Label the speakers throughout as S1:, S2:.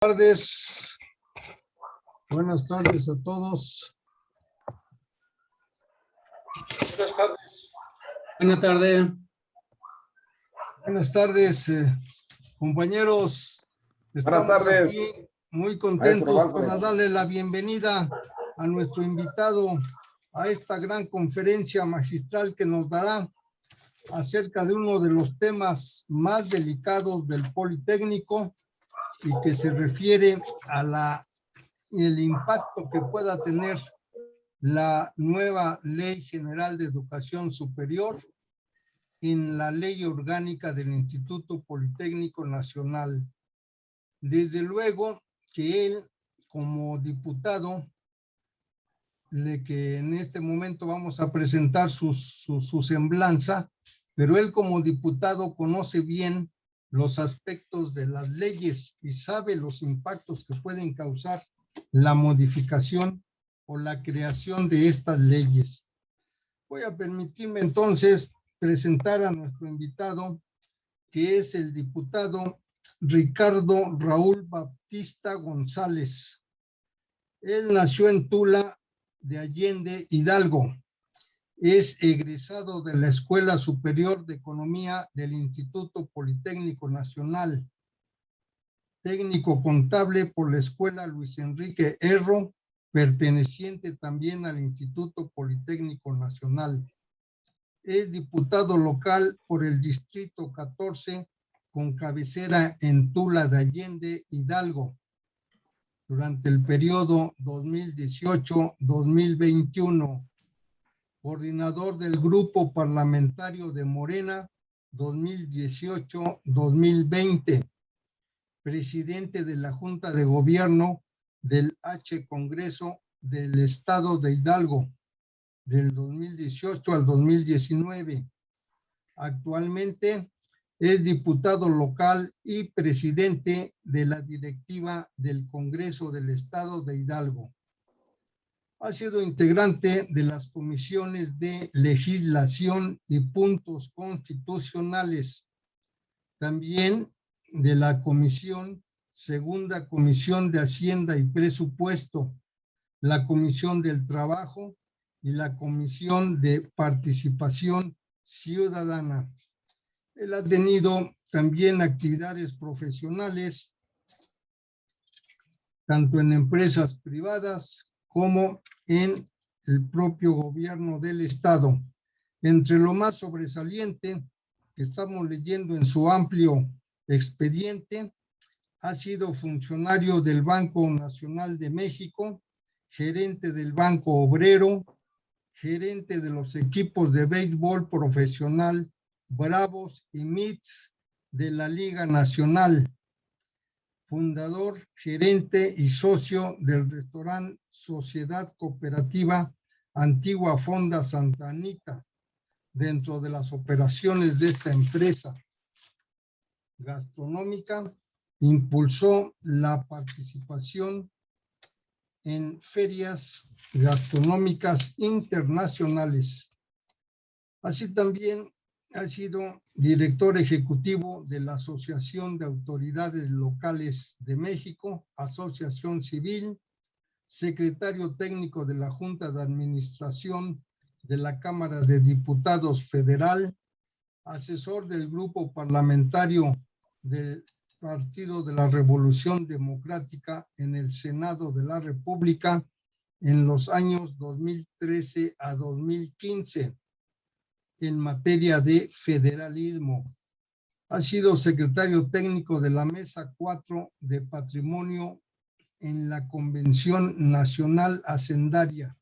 S1: Tardes. Buenas tardes a todos.
S2: Buenas tardes.
S3: Buenas tardes.
S1: Buenas tardes, compañeros.
S2: Buenas tardes.
S1: Aquí muy contentos para darle la bienvenida a nuestro invitado a esta gran conferencia magistral que nos dará acerca de uno de los temas más delicados del Politécnico y que se refiere a el impacto que pueda tener la nueva Ley General de Educación Superior en la Ley Orgánica del Instituto Politécnico Nacional. Desde luego que él, como diputado, que en este momento vamos a presentar su semblanza, pero él como diputado conoce bien los aspectos de las leyes y sabe los impactos que pueden causar la modificación o la creación de estas leyes. Voy a permitirme entonces presentar a nuestro invitado, que es el diputado Ricardo Raúl Baptista González. Él nació en Tula de Allende, Hidalgo. Es egresado de la Escuela Superior de Economía del Instituto Politécnico Nacional, técnico contable por la Escuela Luis Enrique Erro, perteneciente también al Instituto Politécnico Nacional. Es diputado local por el Distrito 14, con cabecera en Tula de Allende, Hidalgo, durante el periodo 2018-2021. Coordinador del Grupo Parlamentario de Morena 2018-2020, presidente de la Junta de Gobierno del H Congreso del Estado de Hidalgo del 2018 al 2019. Actualmente es diputado local y presidente de la directiva del Congreso del Estado de Hidalgo. Ha sido integrante de las comisiones de legislación y puntos constitucionales, también de la segunda comisión de Hacienda y Presupuesto, la comisión del Trabajo y la comisión de Participación Ciudadana. Él ha tenido también actividades profesionales, tanto en empresas privadas como en el propio gobierno del Estado. Entre lo más sobresaliente que estamos leyendo en su amplio expediente, ha sido funcionario del Banco Nacional de México, gerente del Banco Obrero, gerente de los equipos de béisbol profesional Bravos y Mits de la Liga Nacional, fundador, gerente y socio del restaurante Sociedad Cooperativa Antigua Fonda Santa Anita. Dentro de las operaciones de esta empresa gastronómica, impulsó la participación en ferias gastronómicas internacionales. Así también ha sido director ejecutivo de la Asociación de Autoridades Locales de México, Asociación Civil, secretario técnico de la Junta de Administración de la Cámara de Diputados Federal, asesor del Grupo Parlamentario del Partido de la Revolución Democrática en el Senado de la República en los años 2013 a 2015. En materia de federalismo. Ha sido secretario técnico de la Mesa 4 de Patrimonio en la Convención Nacional Hacendaria,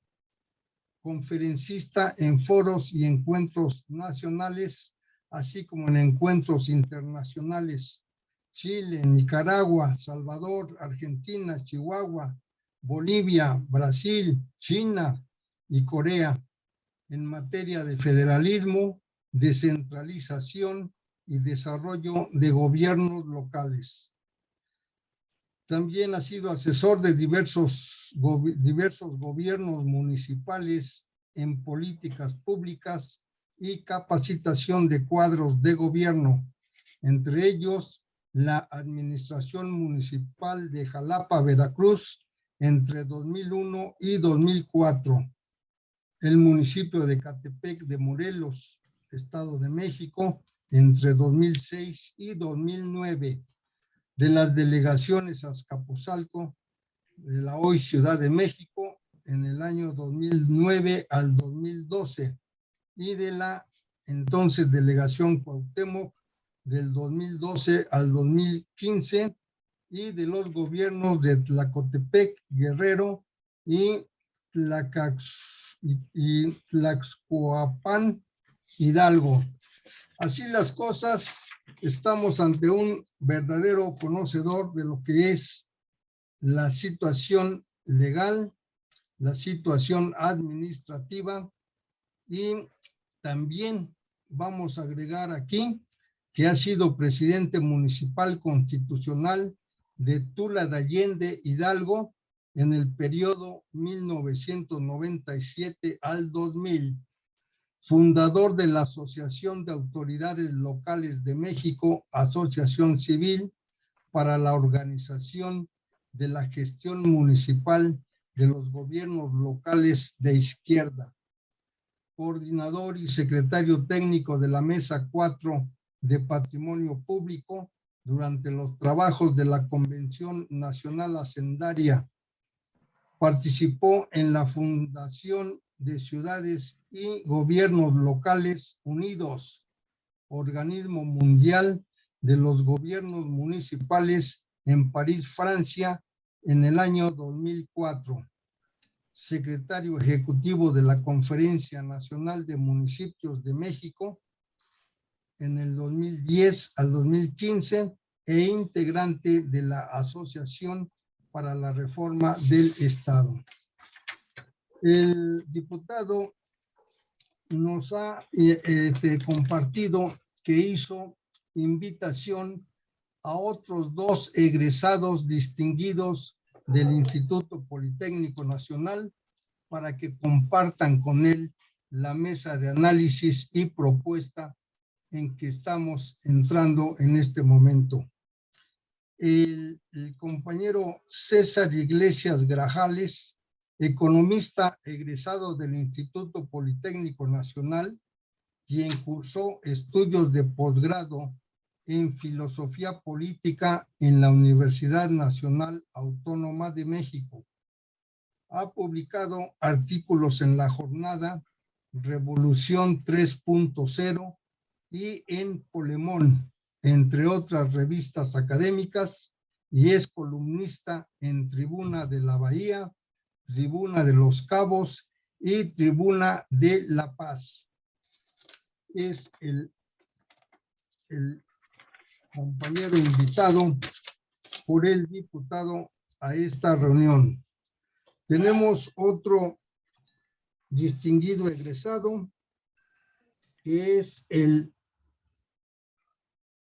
S1: conferencista en foros y encuentros nacionales, así como en encuentros internacionales, Chile, Nicaragua, Salvador, Argentina, Chihuahua, Bolivia, Brasil, China y Corea, en materia de federalismo, descentralización y desarrollo de gobiernos locales. También ha sido asesor de diversos gobiernos municipales en políticas públicas y capacitación de cuadros de gobierno, entre ellos la administración municipal de Jalapa, Veracruz, entre 2001 y 2004. El municipio de Ecatepec de Morelos, Estado de México, entre 2006 y 2009. De las delegaciones Azcapotzalco, de la hoy Ciudad de México, en el año 2009 al 2012. Y de la entonces delegación Cuauhtémoc, del 2012 al 2015, y de los gobiernos de Tlacotepec, Guerrero y Tlaxcoapan, Hidalgo. Así las cosas, estamos ante un verdadero conocedor de lo que es la situación legal, la situación administrativa, y también vamos a agregar aquí que ha sido presidente municipal constitucional de Tula de Allende, Hidalgo, en el periodo 1997 al 2000. Fundador de la Asociación de Autoridades Locales de México, Asociación Civil para la Organización de la Gestión Municipal de los Gobiernos Locales de Izquierda. Coordinador y secretario técnico de la Mesa 4 de Patrimonio Público durante los trabajos de la Convención Nacional Hacendaria. Participó en la fundación de Ciudades y Gobiernos Locales Unidos, organismo mundial de los gobiernos municipales en París, Francia, en el año 2004. Secretario ejecutivo de la Conferencia Nacional de Municipios de México en el 2010 al 2015 e integrante de la Asociación para la Reforma del Estado. El diputado nos ha compartido que hizo invitación a otros 2 egresados distinguidos del Instituto Politécnico Nacional para que compartan con él la mesa de análisis y propuesta en que estamos entrando en este momento. El compañero César Iglesias Grajales, economista egresado del Instituto Politécnico Nacional, quien cursó estudios de posgrado en Filosofía Política en la Universidad Nacional Autónoma de México. Ha publicado artículos en La Jornada, Revolución 3.0 y en Polemón, entre otras revistas académicas, y es columnista en Tribuna de la Bahía, Tribuna de los Cabos y Tribuna de La Paz. Es el compañero invitado por el diputado a esta reunión. Tenemos otro distinguido egresado, que es el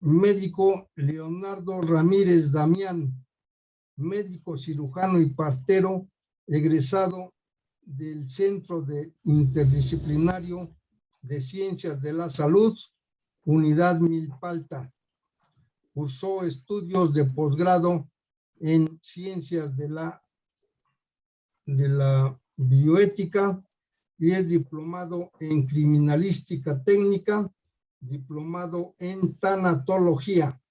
S1: médico Leonardo Ramírez Damián, médico cirujano y partero, egresado del Centro Interdisciplinario de Ciencias de la Salud, Unidad Milpalta. Cursó estudios de posgrado en Ciencias de la Bioética y es diplomado en Criminalística Técnica, diplomado en Tanatología.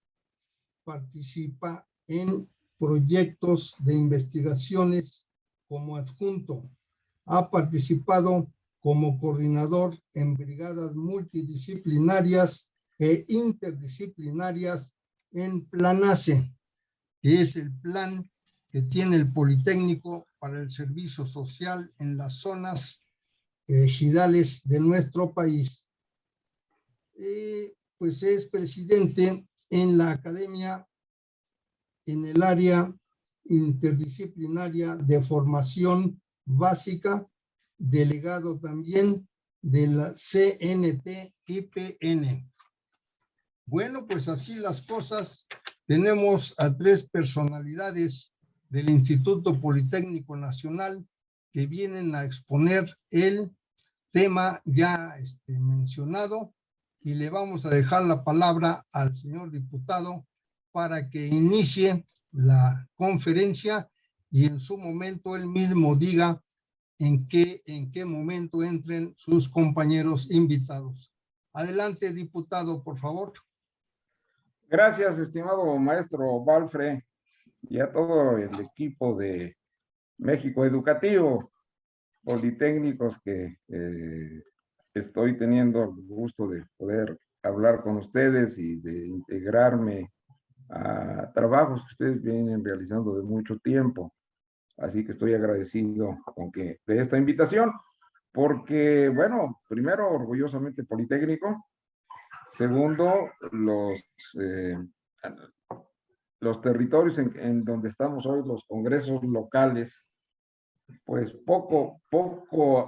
S1: Participa en proyectos de investigaciones como adjunto. Ha participado como coordinador en brigadas multidisciplinarias e interdisciplinarias en PLANACE, que es el plan que tiene el Politécnico para el servicio social en las zonas ejidales de nuestro país. Pues es presidente en la academia en el área interdisciplinaria de formación básica, delegado también de la CNT-IPN. Bueno, pues así las cosas. Tenemos a 3 personalidades del Instituto Politécnico Nacional que vienen a exponer el tema ya mencionado, y le vamos a dejar la palabra al señor diputado para que inicie la conferencia y en su momento él mismo diga en qué momento entren sus compañeros invitados. Adelante, diputado, por favor.
S2: Gracias, estimado maestro Valfre, y a todo el equipo de México Educativo, politécnicos que estoy teniendo el gusto de poder hablar con ustedes y de integrarme a trabajos que ustedes vienen realizando de mucho tiempo. Así que estoy agradecido de esta invitación, porque, bueno, primero, orgullosamente politécnico. Segundo, los territorios en donde estamos hoy, los congresos locales, pues poca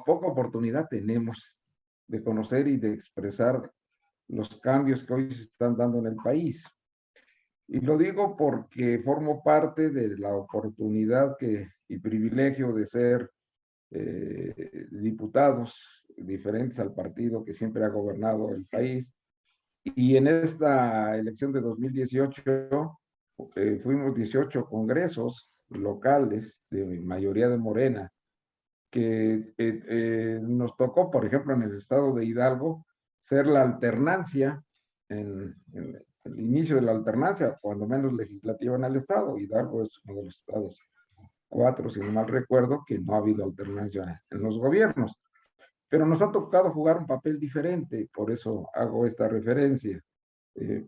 S2: oportunidad tenemos de conocer y de expresar los cambios que hoy se están dando en el país. Y lo digo porque formo parte de la oportunidad y privilegio de ser diputados diferentes al partido que siempre ha gobernado el país. Y en esta elección de 2018 fuimos 18 congresos locales, de mayoría de Morena, que nos tocó, por ejemplo, en el estado de Hidalgo, ser la alternancia, en el inicio de la alternancia, cuando menos legislativa en el estado. Hidalgo es uno de los estados 4, si no mal recuerdo, que no ha habido alternancia en los gobiernos. Pero nos ha tocado jugar un papel diferente, por eso hago esta referencia,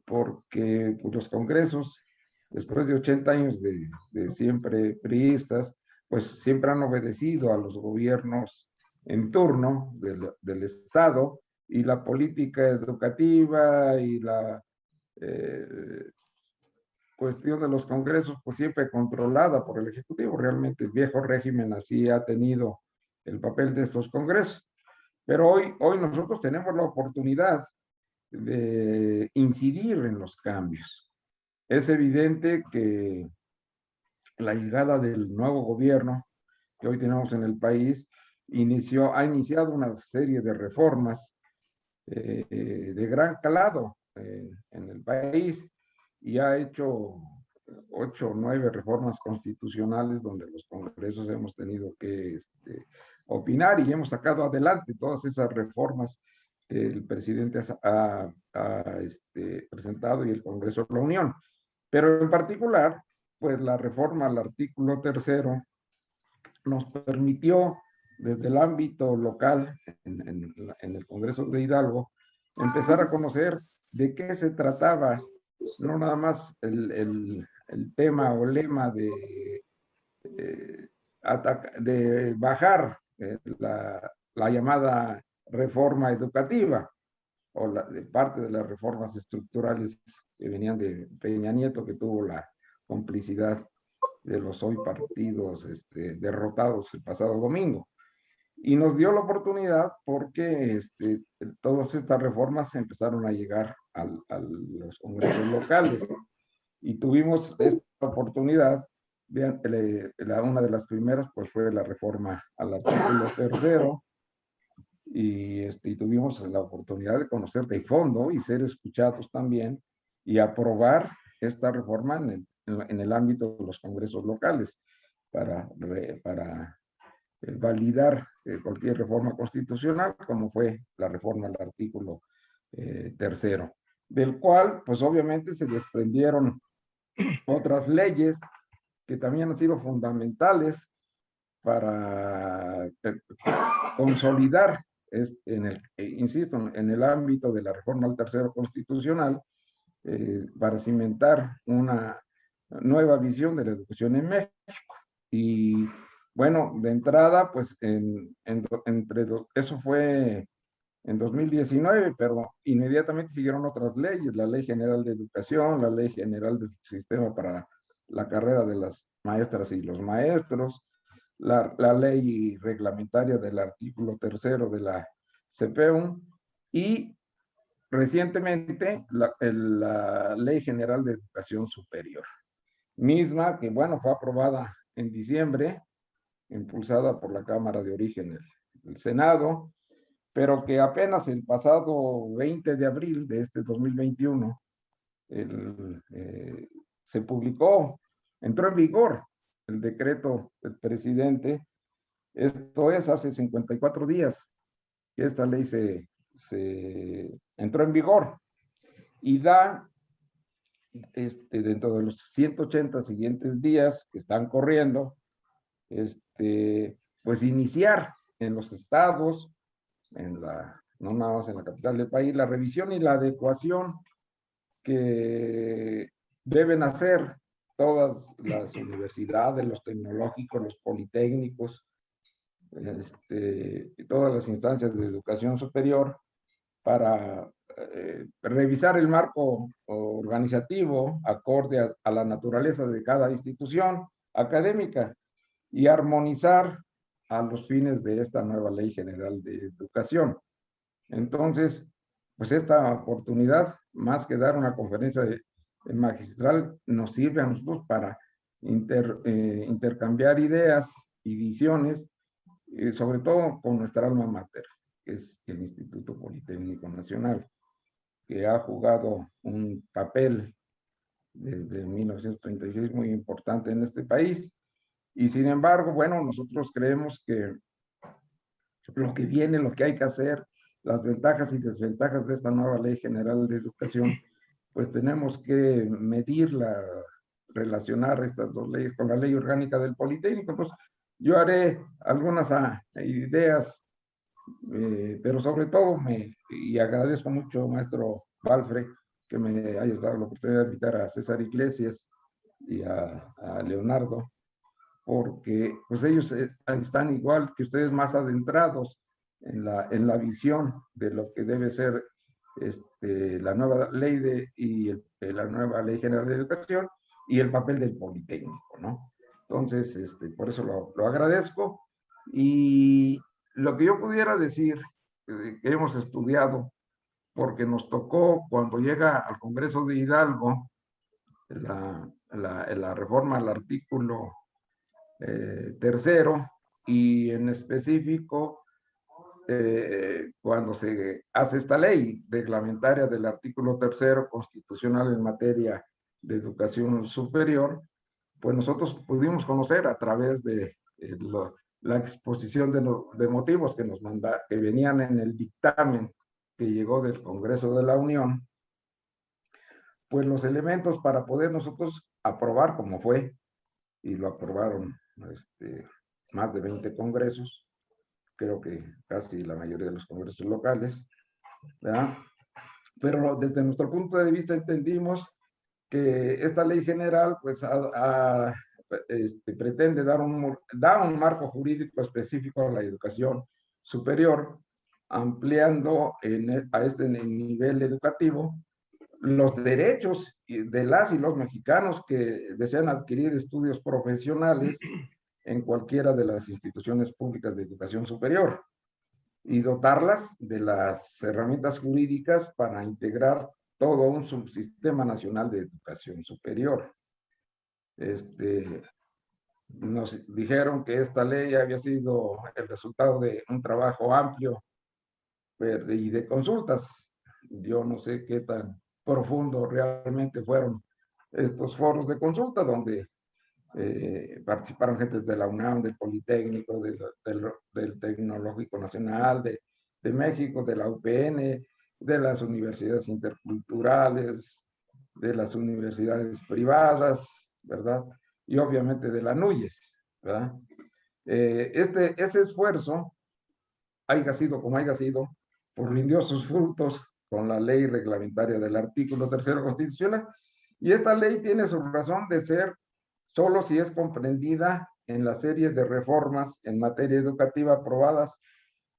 S2: porque pues, los congresos, después de 80 años de siempre priistas, pues siempre han obedecido a los gobiernos en turno del Estado, y la política educativa y la cuestión de los congresos, pues siempre controlada por el Ejecutivo. Realmente el viejo régimen así ha tenido el papel de estos congresos. Pero hoy nosotros tenemos la oportunidad de incidir en los cambios. Es evidente que la llegada del nuevo gobierno que hoy tenemos en el país ha iniciado una serie de reformas de gran calado en el país, y ha hecho 8 o 9 reformas constitucionales donde los congresos hemos tenido que opinar, y hemos sacado adelante todas esas reformas que el presidente ha presentado y el Congreso de la Unión. Pero en particular, pues la reforma al artículo 3º nos permitió, desde el ámbito local, en el Congreso de Hidalgo, empezar a conocer de qué se trataba, no nada más el tema o lema de bajar la llamada reforma educativa, o de parte de las reformas estructurales que venían de Peña Nieto, que tuvo la complicidad de los hoy partidos derrotados el pasado domingo. Y nos dio la oportunidad porque todas estas reformas empezaron a llegar a los congresos locales, y tuvimos esta oportunidad una de las primeras pues fue la reforma al artículo 3º, y tuvimos la oportunidad de conocer de fondo y ser escuchados también, y aprobar esta reforma en el ámbito de los congresos locales para validar cualquier reforma constitucional, como fue la reforma al artículo 3º, del cual pues obviamente se desprendieron otras leyes que también han sido fundamentales para consolidar, insisto, en el ámbito de la reforma al 3º constitucional, para cimentar una nueva visión de la educación en México. Y bueno, de entrada, pues eso fue en 2019, pero inmediatamente siguieron otras leyes: la Ley General de Educación, la Ley General del Sistema para la carrera de las maestras y los maestros, la ley reglamentaria del artículo 3º de la CPEU, y recientemente la Ley General de Educación Superior, misma que, bueno, fue aprobada en diciembre, impulsada por la Cámara de Origen del Senado, pero que apenas el pasado 20 de abril de este 2021, se publicó, entró en vigor el decreto del presidente. Esto es hace 54 días que esta ley se entró en vigor y da dentro de los 180 siguientes días que están corriendo, pues iniciar en los estados, no nada más en la capital del país, la revisión y la adecuación que deben hacer todas las universidades, los tecnológicos, los politécnicos, todas las instancias de educación superior para revisar el marco organizativo acorde a la naturaleza de cada institución académica y armonizar a los fines de esta nueva Ley General de Educación. Entonces, pues esta oportunidad, más que dar una conferencia magistral, nos sirve a nosotros para intercambiar ideas y visiones, sobre todo con nuestra alma mater, que es el Instituto Politécnico Nacional, que ha jugado un papel desde 1936 muy importante en este país. Y sin embargo, bueno, nosotros creemos que lo que viene, lo que hay que hacer, las ventajas y desventajas de esta nueva Ley General de Educación, pues tenemos que medirla, relacionar estas dos leyes con la Ley Orgánica del Politécnico. Entonces, yo haré algunas ideas, pero sobre todo y agradezco mucho, maestro Valfre, que me hayas dado la oportunidad de invitar a César Iglesias y a Leonardo, porque pues ellos están igual que ustedes más adentrados en la visión de lo que debe ser la nueva ley la nueva Ley General de Educación y el papel del Politécnico, ¿no? Entonces, por eso lo agradezco. Y lo que yo pudiera decir, que hemos estudiado, porque nos tocó cuando llega al Congreso de Hidalgo la reforma al artículo tercero, y en específico cuando se hace esta ley reglamentaria del artículo tercero constitucional en materia de educación superior, pues nosotros pudimos conocer a través de la exposición de motivos que venían en el dictamen que llegó del Congreso de la Unión, pues los elementos para poder nosotros aprobar como fue, y lo aprobaron más de 20 congresos, creo que casi la mayoría de los congresos locales, ¿verdad? Pero desde nuestro punto de vista entendimos que esta ley general pues pretende dar un marco jurídico específico a la educación superior, ampliando a este nivel educativo los derechos de las y los mexicanos que desean adquirir estudios profesionales en cualquiera de las instituciones públicas de educación superior y dotarlas de las herramientas jurídicas para integrar todo un subsistema nacional de educación superior. Nos dijeron que esta ley había sido el resultado de un trabajo amplio y de consultas. Yo no sé qué tan profundo realmente fueron estos foros de consulta donde participaron gente de la UNAM, del Politécnico, del Tecnológico Nacional, de México, de la UPN, de las universidades interculturales, de las universidades privadas, ¿verdad? Y obviamente de la NUYES, ¿verdad? Ese esfuerzo, haya sido como haya sido, pues rindió sus frutos con la ley reglamentaria del artículo tercero constitucional, y esta ley tiene su razón de ser solo si es comprendida en la serie de reformas en materia educativa aprobadas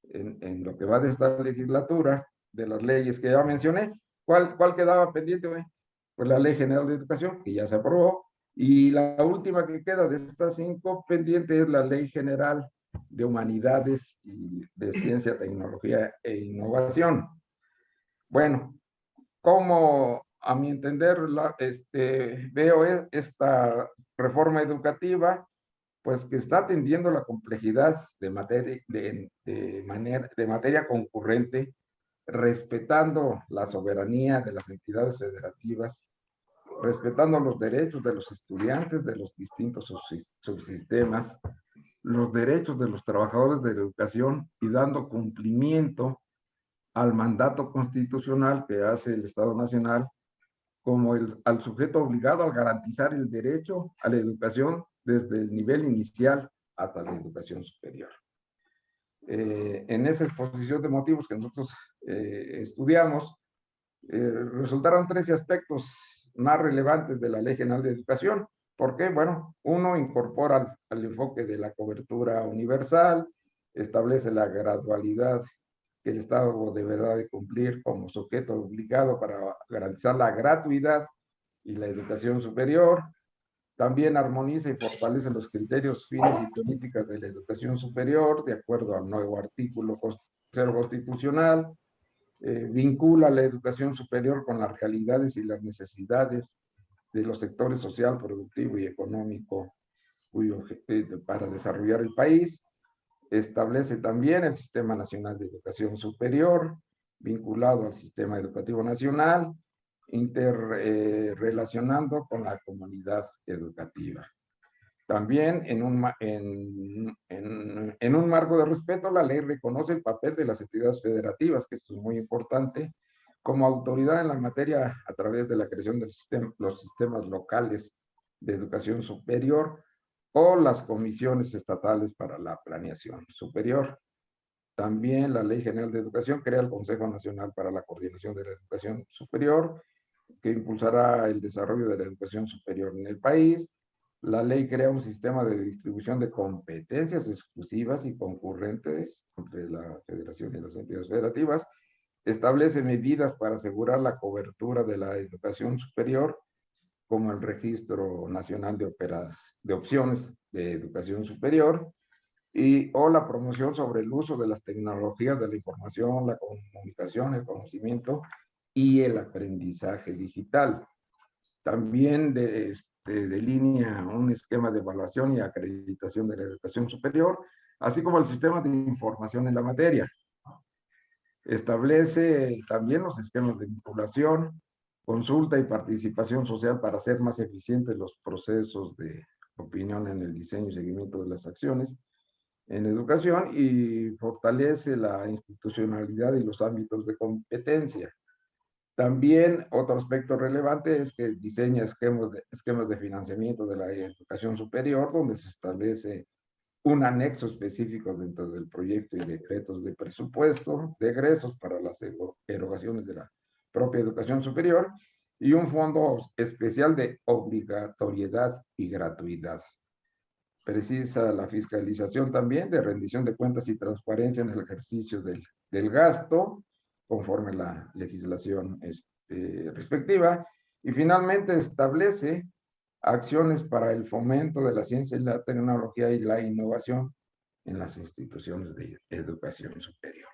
S2: en lo que va de esta legislatura, de las leyes que ya mencioné. ¿Cuál quedaba pendiente, güey? Pues la Ley General de Educación, que ya se aprobó, y la última que queda de estas 5 pendientes es la Ley General de Humanidades y de Ciencia, Tecnología e Innovación. Bueno, como a mi entender veo esta reforma educativa, pues que está atendiendo la complejidad de materia concurrente, respetando la soberanía de las entidades federativas respetando los derechos de los estudiantes de los distintos subsistemas, los derechos de los trabajadores de la educación y dando cumplimiento al mandato constitucional que hace el Estado Nacional como al sujeto obligado a garantizar el derecho a la educación desde el nivel inicial hasta la educación superior. En esa exposición de motivos que nosotros estudiamos, resultaron 13 aspectos más relevantes de la Ley General de Educación. ¿Por qué? Bueno, uno, incorpora al enfoque de la cobertura universal, establece la gradualidad que el Estado deberá de cumplir como sujeto obligado para garantizar la gratuidad y la educación superior. También armoniza y fortalece los criterios, fines y políticas de la educación superior, de acuerdo al nuevo artículo constitucional. Vincula la educación superior con las realidades y las necesidades de los sectores social, productivo y económico para desarrollar el país. Establece también el Sistema Nacional de Educación Superior, vinculado al Sistema Educativo Nacional, interrelacionando con la comunidad educativa. También en un marco de respeto, la ley reconoce el papel de las entidades federativas, que esto es muy importante, como autoridad en la materia a través de la creación de los sistemas locales de educación superior o las comisiones estatales para la planeación superior. También la Ley General de Educación crea el Consejo Nacional para la Coordinación de la Educación Superior, que impulsará el desarrollo de la educación superior en el país. La ley crea un sistema de distribución de competencias exclusivas y concurrentes entre la Federación y las entidades federativas. Establece medidas para asegurar la cobertura de la educación superior, como el Registro Nacional de Opciones de Educación Superior, o la promoción sobre el uso de las tecnologías de la información, la comunicación, el conocimiento y el aprendizaje digital. También delinea un esquema de evaluación y acreditación de la educación superior, así como el sistema de información en la materia. Establece también los esquemas de vinculación, consulta y participación social para hacer más eficientes los procesos de opinión en el diseño y seguimiento de las acciones en educación, y fortalece la institucionalidad y los ámbitos de competencia. También otro aspecto relevante es que diseña esquemas de financiamiento de la educación superior, donde se establece un anexo específico dentro del proyecto y decretos de presupuesto, de egresos para las erogaciones de la propia educación superior, y un fondo especial de obligatoriedad y gratuidad. Precisa la fiscalización también de rendición de cuentas y transparencia en el ejercicio del gasto, conforme a la legislación respectiva, y finalmente establece acciones para el fomento de la ciencia y la tecnología y la innovación en las instituciones de educación superior.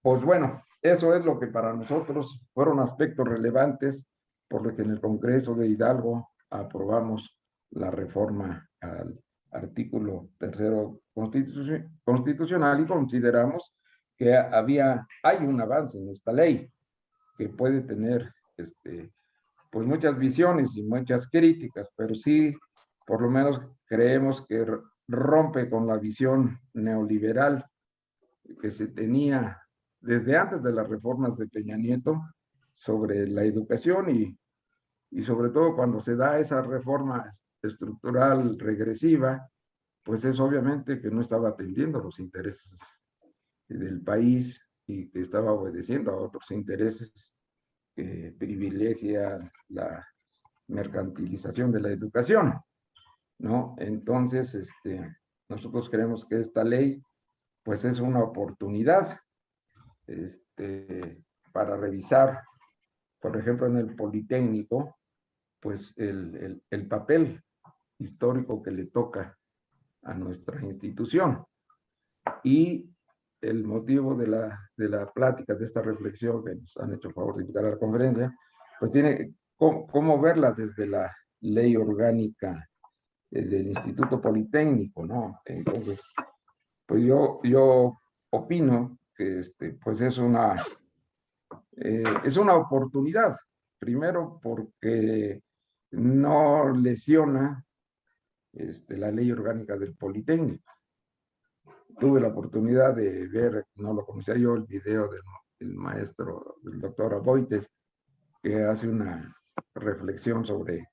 S2: Pues bueno, eso es lo que para nosotros fueron aspectos relevantes por lo que en el Congreso de Hidalgo aprobamos la reforma al artículo 3º constitucional, y consideramos que hay un avance en esta ley que puede tener pues muchas visiones y muchas críticas, pero sí, por lo menos creemos que rompe con la visión neoliberal que se tenía desde antes de las reformas de Peña Nieto sobre la educación, y sobre todo cuando se da esa reforma estructural regresiva, pues es obviamente que no estaba atendiendo los intereses del país y que estaba obedeciendo a otros intereses que privilegia la mercantilización de la educación, ¿no? Entonces, nosotros creemos que esta ley, pues es una oportunidad, para revisar, por ejemplo, en el Politécnico, pues el papel histórico que le toca a nuestra institución. Y el motivo de la plática, de esta reflexión que nos han hecho el favor de invitar a la conferencia, pues tiene cómo verla desde la ley orgánica del Instituto Politécnico, ¿no? Entonces, pues yo opino que pues es una oportunidad Primero porque no lesiona la ley orgánica del Politécnico. Tuve la oportunidad de ver, no lo conocía yo, el video del maestro, del doctor Aboites, que hace una reflexión sobre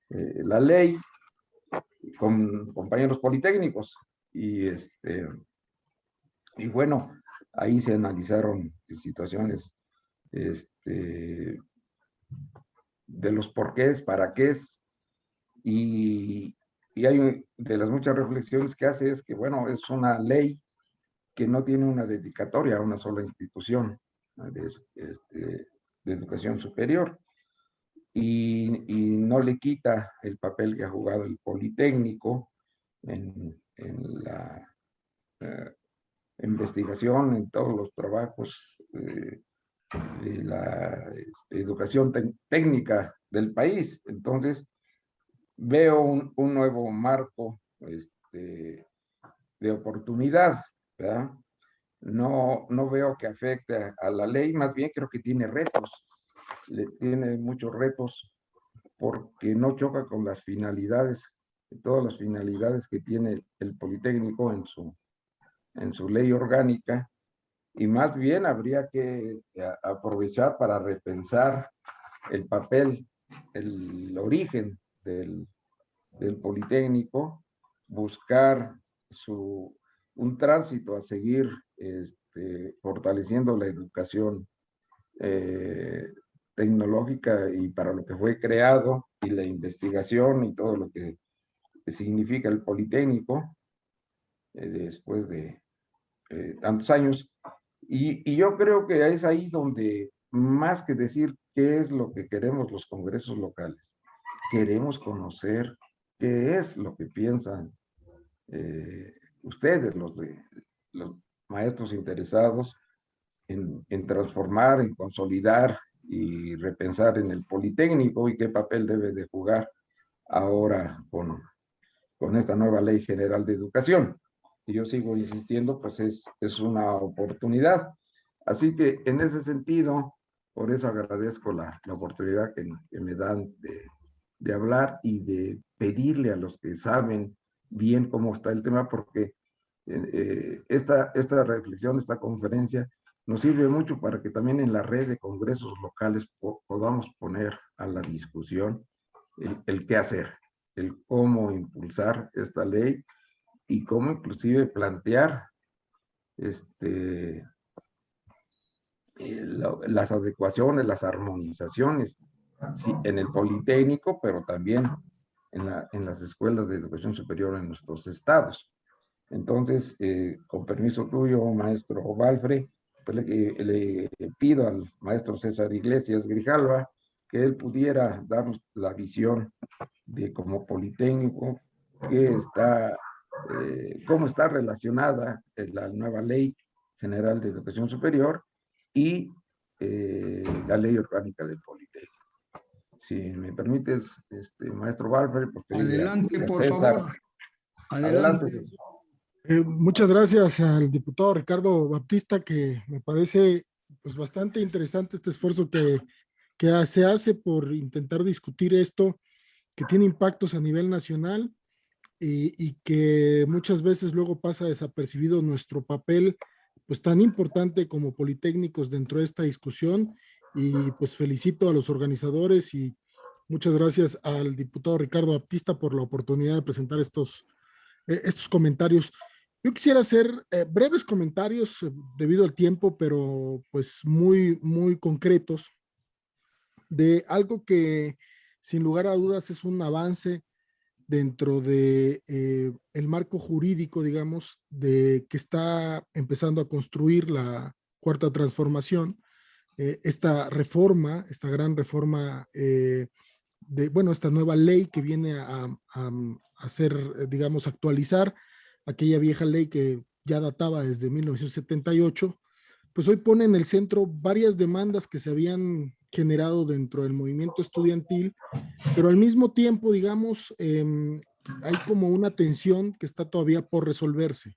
S2: la ley con compañeros politécnicos. Y bueno, ahí se analizaron situaciones de los porqués, para qué es, y hay de las muchas reflexiones que hace es que, bueno, es una ley que no tiene una dedicatoria a una sola institución de educación superior y no le quita el papel que ha jugado el Politécnico en la investigación, en todos los trabajos de la educación técnica del país. Entonces, veo un nuevo marco de oportunidad, ¿verdad? No veo que afecte a la ley, más bien creo que tiene retos, tiene muchos retos porque no choca con las finalidades, todas las finalidades que tiene el Politécnico en su ley orgánica, y más bien habría que aprovechar para repensar el papel, el origen del Politécnico, buscar un tránsito a seguir fortaleciendo la educación tecnológica y para lo que fue creado, y la investigación y todo lo que significa el Politécnico después de tantos años. Y yo creo que es ahí donde, más que decir qué es lo que queremos los congresos locales, queremos conocer qué es lo que piensan ustedes, los maestros interesados en transformar, en consolidar y repensar en el Politécnico, y qué papel debe de jugar ahora con esta nueva Ley General de Educación. Y yo sigo insistiendo, pues es una oportunidad. Así que en ese sentido, por eso agradezco la oportunidad que me dan de hablar y de pedirle a los que saben bien cómo está el tema, porque esta reflexión, esta conferencia, nos sirve mucho para que también en la red de congresos locales podamos poner a la discusión el qué hacer, el cómo impulsar esta ley y cómo inclusive plantear las adecuaciones, las armonizaciones, sí, en el Politécnico, pero también en las escuelas de educación superior en nuestros estados. Entonces, con permiso tuyo, maestro Valfre, pues le pido al maestro César Iglesias Grijalva que él pudiera darnos la visión de como Politécnico, cómo está relacionada la nueva Ley General de Educación Superior y la Ley Orgánica del Politécnico. Si me permites, maestro Valfre, porque
S1: adelante, por
S2: César.
S1: favor. Adelante.
S2: César.
S3: Muchas gracias al diputado Ricardo Baptista, que me parece pues bastante interesante este esfuerzo que se hace por intentar discutir esto que tiene impactos a nivel nacional y que muchas veces luego pasa desapercibido nuestro papel pues tan importante como politécnicos dentro de esta discusión. Y pues felicito a los organizadores y muchas gracias al diputado Ricardo Baptista por la oportunidad de presentar estos comentarios. Yo quisiera hacer breves comentarios debido al tiempo, pero pues muy, muy concretos de algo que sin lugar a dudas es un avance dentro de el marco jurídico, digamos, de que está empezando a construir la Cuarta Transformación, esta reforma, esta gran reforma esta nueva ley que viene a hacer, digamos, actualizar aquella vieja ley que ya databa desde 1978, pues hoy pone en el centro varias demandas que se habían generado dentro del movimiento estudiantil, pero al mismo tiempo, digamos, hay como una tensión que está todavía por resolverse.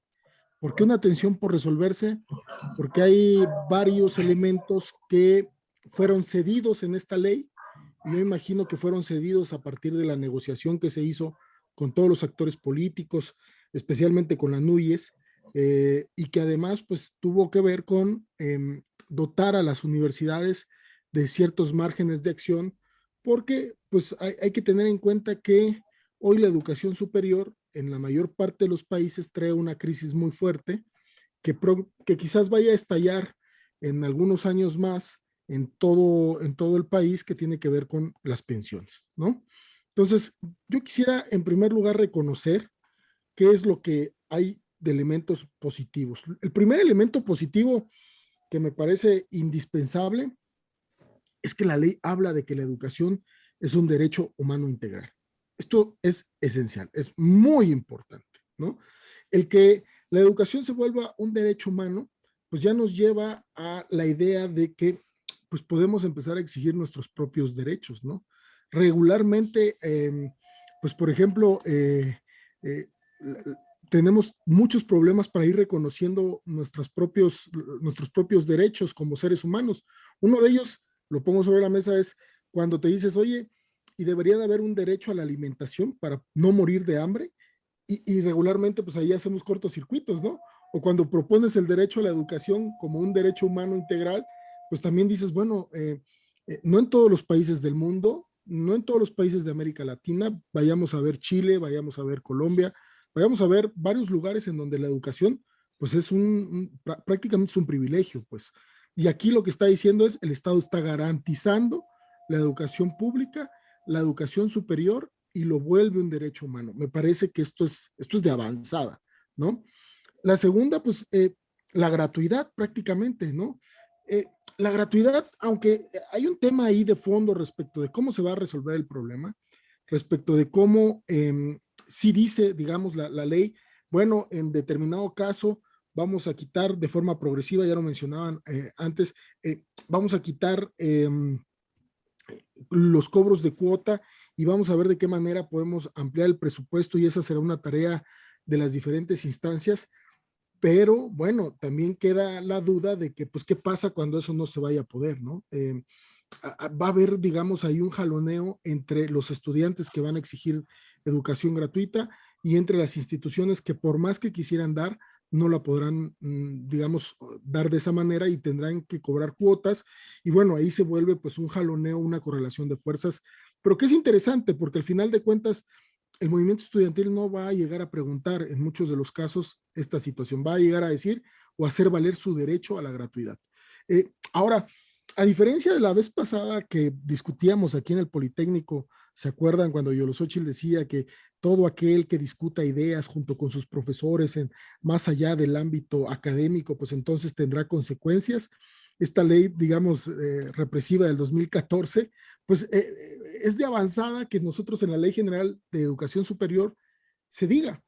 S3: ¿Por qué una tensión por resolverse? Porque hay varios elementos que fueron cedidos en esta ley yo imagino que fueron cedidos a partir de la negociación que se hizo con todos los actores políticos, especialmente con la NUYES, y que además pues tuvo que ver con dotar a las universidades de ciertos márgenes de acción, porque pues hay que tener en cuenta que hoy la educación superior en la mayor parte de los países trae una crisis muy fuerte que quizás vaya a estallar en algunos años más en todo el país, que tiene que ver con las pensiones, ¿no? Entonces, yo quisiera en primer lugar reconocer qué es lo que hay de elementos positivos. El primer elemento positivo que me parece indispensable es que la ley habla de que la educación es un derecho humano integral. Esto es esencial, es muy importante, ¿no? El que la educación se vuelva un derecho humano, pues ya nos lleva a la idea de que pues podemos empezar a exigir nuestros propios derechos, ¿no? Regularmente, pues por ejemplo, tenemos muchos problemas para ir reconociendo nuestros propios derechos como seres humanos. Uno de ellos, lo pongo sobre la mesa, es cuando te dices, oye, y debería de haber un derecho a la alimentación para no morir de hambre, y regularmente pues ahí hacemos cortocircuitos, ¿no? O cuando propones el derecho a la educación como un derecho humano integral, pues también dices, bueno, no en todos los países del mundo, no en todos los países de América Latina, vayamos a ver Chile, vayamos a ver Colombia, vayamos a ver varios lugares en donde la educación pues es prácticamente es un privilegio, pues. Y aquí lo que está diciendo es el Estado está garantizando la educación pública, la educación superior, y lo vuelve un derecho humano. Me parece que esto es de avanzada, ¿no? La segunda, pues, la gratuidad prácticamente, ¿no? La gratuidad, aunque hay un tema ahí de fondo respecto de cómo se va a resolver el problema, respecto de cómo sí dice, digamos, la ley, bueno, en determinado caso vamos a quitar de forma progresiva, ya lo mencionaban antes, vamos a quitar los cobros de cuota y vamos a ver de qué manera podemos ampliar el presupuesto, y esa será una tarea de las diferentes instancias. Pero bueno, también queda la duda de que, pues, ¿qué pasa cuando eso no se vaya a poder, no? Va a haber, digamos, ahí un jaloneo entre los estudiantes que van a exigir educación gratuita y entre las instituciones que por más que quisieran dar, no la podrán, digamos, dar de esa manera y tendrán que cobrar cuotas. Y bueno, ahí se vuelve pues un jaloneo, una correlación de fuerzas, pero que es interesante porque al final de cuentas el movimiento estudiantil no va a llegar a preguntar en muchos de los casos esta situación, va a llegar a decir o a hacer valer su derecho a la gratuidad. Ahora, a diferencia de la vez pasada que discutíamos aquí en el Politécnico, ¿se acuerdan cuando Yolosóchil decía que todo aquel que discuta ideas junto con sus profesores más allá del ámbito académico, pues entonces tendrá consecuencias? Esta ley, digamos, represiva del 2014, pues es de avanzada que nosotros en la Ley General de Educación Superior se diga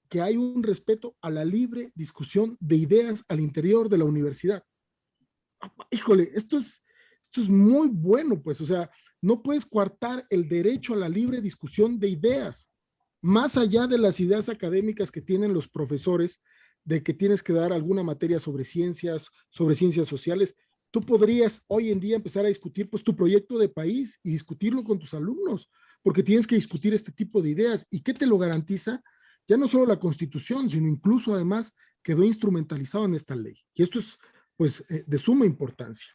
S3: que hay un respeto a la libre discusión de ideas al interior de la universidad. Híjole, esto es muy bueno, pues, o sea, no puedes coartar el derecho a la libre discusión de ideas, más allá de las ideas académicas que tienen los profesores, de que tienes que dar alguna materia sobre ciencias sociales. Tú podrías hoy en día empezar a discutir pues tu proyecto de país y discutirlo con tus alumnos, porque tienes que discutir este tipo de ideas. ¿Y qué te lo garantiza? Ya no solo la Constitución, sino incluso además quedó instrumentalizado en esta ley. Y esto es pues de suma importancia.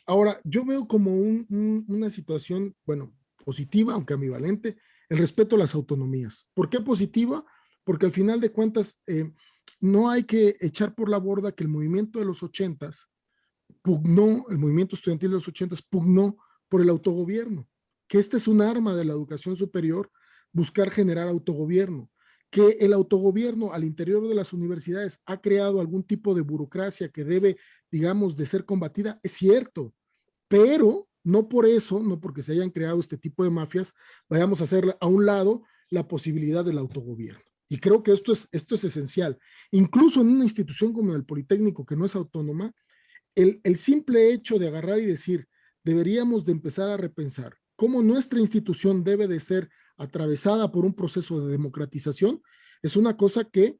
S3: Ahora, yo veo como una situación, bueno, positiva, aunque ambivalente, el respeto a las autonomías. ¿Por qué positiva? Porque al final de cuentas, no hay que echar por la borda que el movimiento de los 80s pugnó, el movimiento estudiantil de los 80s pugnó por el autogobierno, que este es un arma de la educación superior, buscar generar autogobierno, que el autogobierno al interior de las universidades ha creado algún tipo de burocracia que debe, digamos, de ser combatida, es cierto, pero no por eso, no porque se hayan creado este tipo de mafias, vayamos a hacer a un lado la posibilidad del autogobierno. Y creo que esto es esencial. Incluso en una institución como el Politécnico, que no es autónoma, el simple hecho de agarrar y decir, deberíamos de empezar a repensar cómo nuestra institución debe de ser atravesada por un proceso de democratización, es una cosa que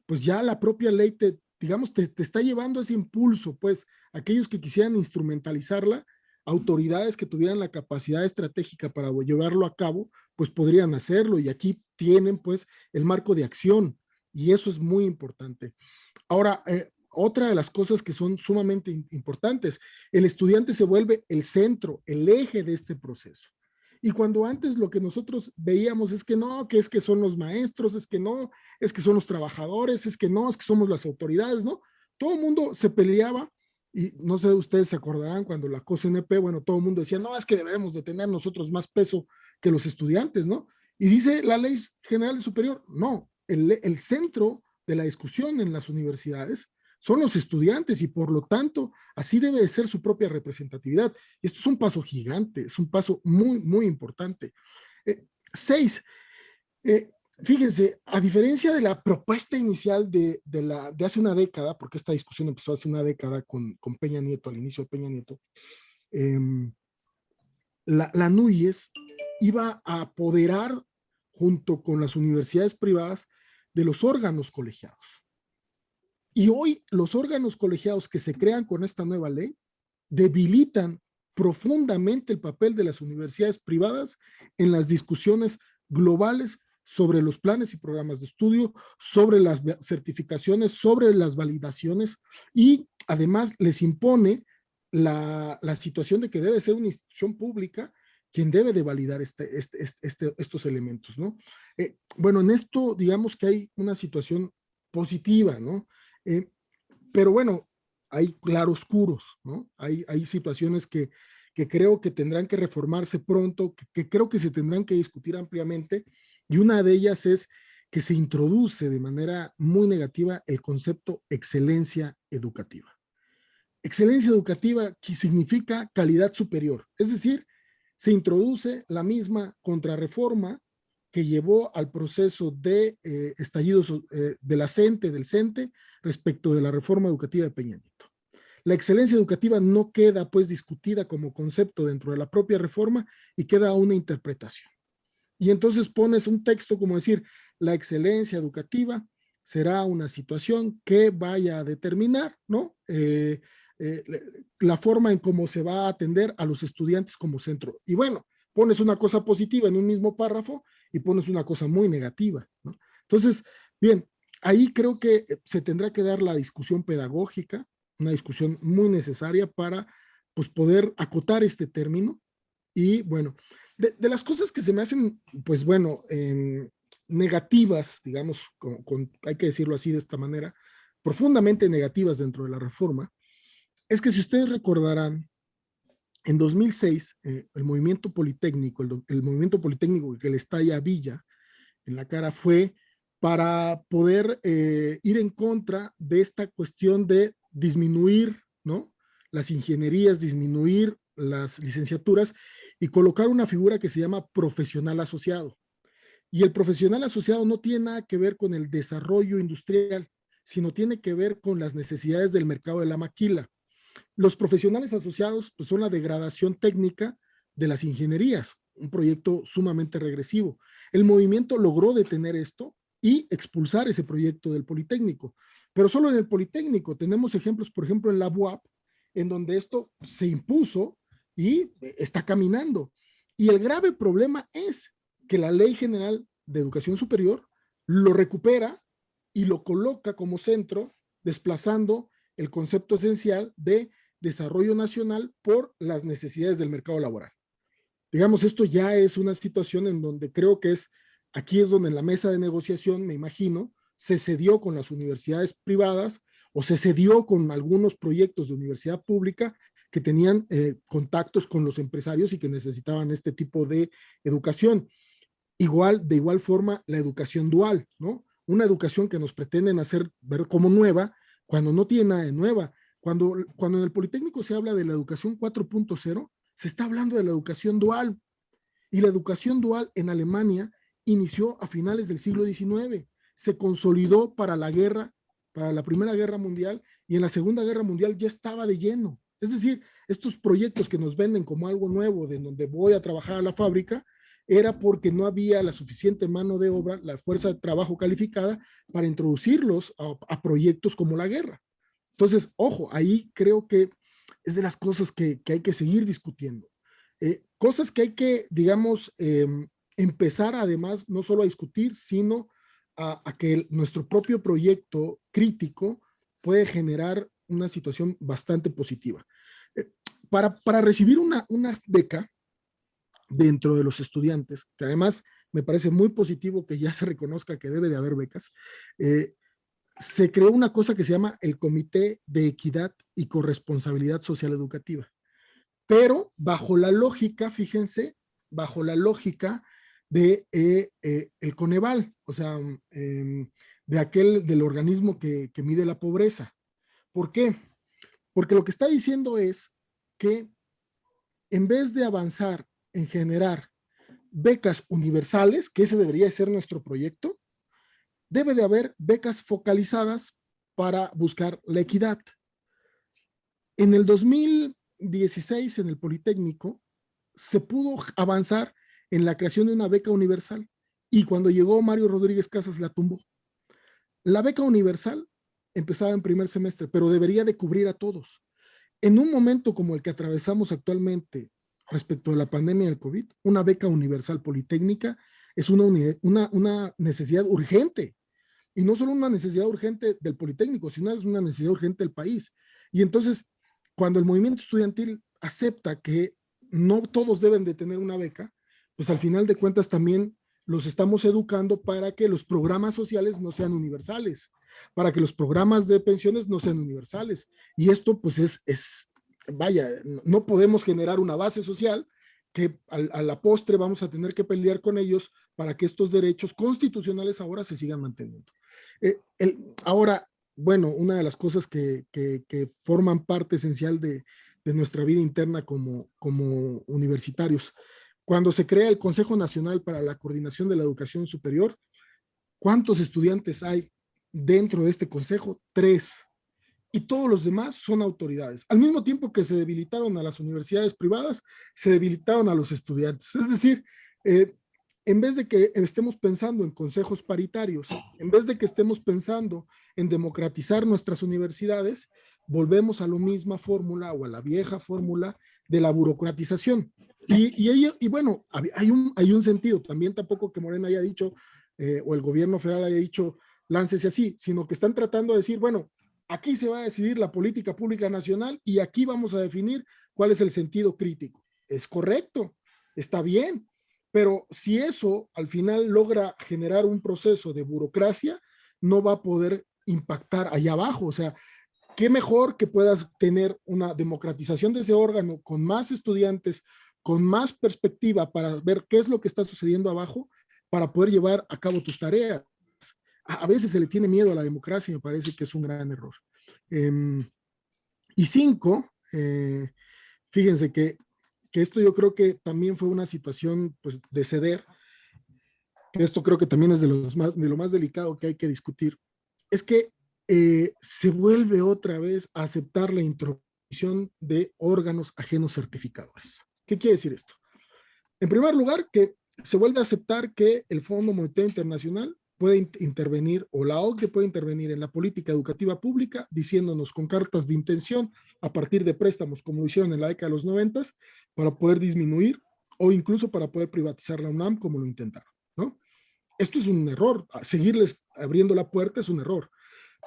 S3: pues ya la propia ley digamos, te está llevando ese impulso, pues aquellos que quisieran instrumentalizarla autoridades que tuvieran la capacidad estratégica para llevarlo a cabo, pues podrían hacerlo, y aquí tienen pues el marco de acción, y eso es muy importante. Ahora, otra de las cosas que son sumamente importantes, el estudiante se vuelve el centro, el eje de este proceso. Y cuando antes lo que nosotros veíamos es que no, que es que son los maestros, es que no, es que son los trabajadores, es que no, es que somos las autoridades, ¿no? Todo el mundo se peleaba, y no sé, ustedes se acordarán cuando la COSNP, bueno, todo el mundo decía, no, es que debemos de tener nosotros más peso que los estudiantes, ¿no? Y dice la Ley General Superior, no, el centro de la discusión en las universidades son los estudiantes, y por lo tanto así debe de ser su propia representatividad. Y esto es un paso gigante, es un paso muy, muy importante. 6. Fíjense, a diferencia de la propuesta inicial de hace una década, porque esta discusión empezó hace una década con Peña Nieto, al inicio de Peña Nieto, la NUYES iba a apoderar junto con las universidades privadas de los órganos colegiados. Y hoy los órganos colegiados que se crean con esta nueva ley debilitan profundamente el papel de las universidades privadas en las discusiones globales sobre los planes y programas de estudio, sobre las certificaciones, sobre las validaciones, y además les impone la situación de que debe ser una institución pública quien debe de validar estos elementos, ¿no? Bueno, en esto digamos que hay una situación positiva, ¿no? Pero bueno, hay claroscuros, ¿no? Hay situaciones que creo que tendrán que reformarse pronto, que creo que se tendrán que discutir ampliamente, y una de ellas es que se introduce de manera muy negativa el concepto excelencia educativa. Excelencia educativa que significa calidad superior, es decir, se introduce la misma contrarreforma que llevó al proceso de estallidos de la CENTE, del CENTE, respecto de la reforma educativa de Peña Nieto. La excelencia educativa no queda pues discutida como concepto dentro de la propia reforma, y queda una interpretación. Y entonces pones un texto como decir, la excelencia educativa será una situación que vaya a determinar, ¿no? La forma en cómo se va a atender a los estudiantes como centro. Y bueno, pones una cosa positiva en un mismo párrafo y pones una cosa muy negativa, ¿no? Entonces, bien, ahí creo que se tendrá que dar la discusión pedagógica, una discusión muy necesaria para pues, poder acotar este término. Y bueno, de las cosas que se me hacen, pues bueno, negativas, digamos, hay que decirlo así de esta manera, profundamente negativas dentro de la reforma, es que si ustedes recordarán, en 2006, el movimiento politécnico, el movimiento politécnico que le estalla a Villa en la cara fue para poder ir en contra de esta cuestión de disminuir, ¿no?, las ingenierías, disminuir las licenciaturas y colocar una figura que se llama profesional asociado. Y el profesional asociado no tiene nada que ver con el desarrollo industrial, sino tiene que ver con las necesidades del mercado de la maquila. Los profesionales asociados pues, son la degradación técnica de las ingenierías, un proyecto sumamente regresivo. El movimiento logró detener esto y expulsar ese proyecto del Politécnico, pero solo en el Politécnico. Tenemos ejemplos, por ejemplo, en la UAP, en donde esto se impuso y está caminando. Y el grave problema es que la Ley General de Educación Superior lo recupera y lo coloca como centro, desplazando el concepto esencial de desarrollo nacional por las necesidades del mercado laboral. Digamos, esto ya es una situación en donde creo que aquí es donde en la mesa de negociación, me imagino, se cedió con las universidades privadas o se cedió con algunos proyectos de universidad pública que tenían contactos con los empresarios y que necesitaban este tipo de educación. De igual forma, la educación dual, ¿no? Una educación que nos pretenden hacer ver como nueva, cuando no tiene nada de nueva. Cuando en el Politécnico se habla de la educación 4.0, se está hablando de la educación dual. Y la educación dual en Alemania inició a finales del siglo XIX. Se consolidó para la guerra, para la Primera Guerra Mundial, y en la Segunda Guerra Mundial ya estaba de lleno. Es decir, estos proyectos que nos venden como algo nuevo, de donde voy a trabajar a la fábrica, era porque no había la suficiente mano de obra, la fuerza de trabajo calificada para introducirlos a proyectos como la guerra. Entonces, ojo, ahí creo que es de las cosas que hay que seguir discutiendo. Cosas que hay que, digamos, empezar además no solo a discutir, sino a que nuestro propio proyecto crítico puede generar una situación bastante positiva. Para recibir una beca dentro de los estudiantes, que además me parece muy positivo que ya se reconozca que debe de haber becas, se creó una cosa que se llama el Comité de Equidad y Corresponsabilidad Social Educativa. Pero bajo la lógica, fíjense, bajo la lógica de el Coneval, o sea, del organismo que mide la pobreza. ¿Por qué? Porque lo que está diciendo es que en vez de avanzar en generar becas universales, que ese debería ser nuestro proyecto, debe de haber becas focalizadas para buscar la equidad. En el 2016, en el Politécnico, se pudo avanzar en la creación de una beca universal y cuando llegó Mario Rodríguez Casas la tumbó. La beca universal empezaba en primer semestre, pero debería de cubrir a todos. En un momento como el que atravesamos actualmente respecto a la pandemia del COVID, una beca universal politécnica es una necesidad urgente. Y no solo una necesidad urgente del Politécnico, sino es una necesidad urgente del país. Y entonces, cuando el movimiento estudiantil acepta que no todos deben de tener una beca, pues al final de cuentas también los estamos educando para que los programas sociales no sean universales, para que los programas de pensiones no sean universales. Y esto pues vaya, no podemos generar una base social que a la postre vamos a tener que pelear con ellos para que estos derechos constitucionales ahora se sigan manteniendo. Ahora, bueno, una de las cosas que forman parte esencial de nuestra vida interna como universitarios, cuando se crea el Consejo Nacional para la Coordinación de la Educación Superior, ¿cuántos estudiantes hay dentro de este consejo? 3. Y todos los demás son autoridades. Al mismo tiempo que se debilitaron a las universidades privadas, se debilitaron a los estudiantes. Es decir, en vez de que estemos pensando en consejos paritarios, en vez de que estemos pensando en democratizar nuestras universidades, volvemos a la misma fórmula o a la vieja fórmula de la burocratización. Y bueno, hay un sentido, también tampoco que Morena haya dicho, o el gobierno federal haya dicho, láncese así, sino que están tratando de decir, bueno, aquí se va a decidir la política pública nacional y aquí vamos a definir cuál es el sentido crítico. Es correcto, está bien, pero si eso al final logra generar un proceso de burocracia, no va a poder impactar allá abajo. O sea, qué mejor que puedas tener una democratización de ese órgano con más estudiantes, con más perspectiva para ver qué es lo que está sucediendo abajo, para poder llevar a cabo tus tareas. A veces se le tiene miedo a la democracia y me parece que es un gran error. Y 5, fíjense que esto yo creo que también fue una situación pues, de ceder, que esto creo que también es de lo más delicado que hay que discutir, es que se vuelve otra vez a aceptar la intromisión de órganos ajenos certificadores. ¿Qué quiere decir esto? En primer lugar, que se vuelve a aceptar que el Fondo Monetario Internacional puede intervenir, o la OCDE puede intervenir en la política educativa pública, diciéndonos con cartas de intención a partir de préstamos, como lo hicieron en la década de los 90, para poder disminuir o incluso para poder privatizar la UNAM, como lo intentaron, ¿no? Esto es un error, seguirles abriendo la puerta es un error.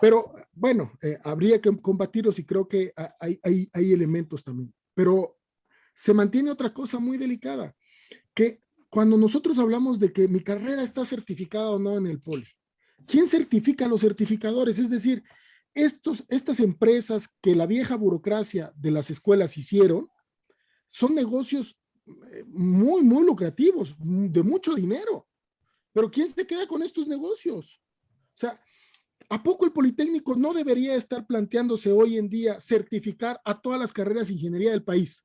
S3: Pero bueno, habría que combatirlos y creo que hay elementos también. Pero se mantiene otra cosa muy delicada, que cuando nosotros hablamos de que mi carrera está certificada o no en el Poli, ¿quién certifica a los certificadores? Es decir, estas empresas que la vieja burocracia de las escuelas hicieron, son negocios muy, muy lucrativos, de mucho dinero. Pero ¿quién se queda con estos negocios? O sea, ¿a poco el Politécnico no debería estar planteándose hoy en día certificar a todas las carreras de ingeniería del país?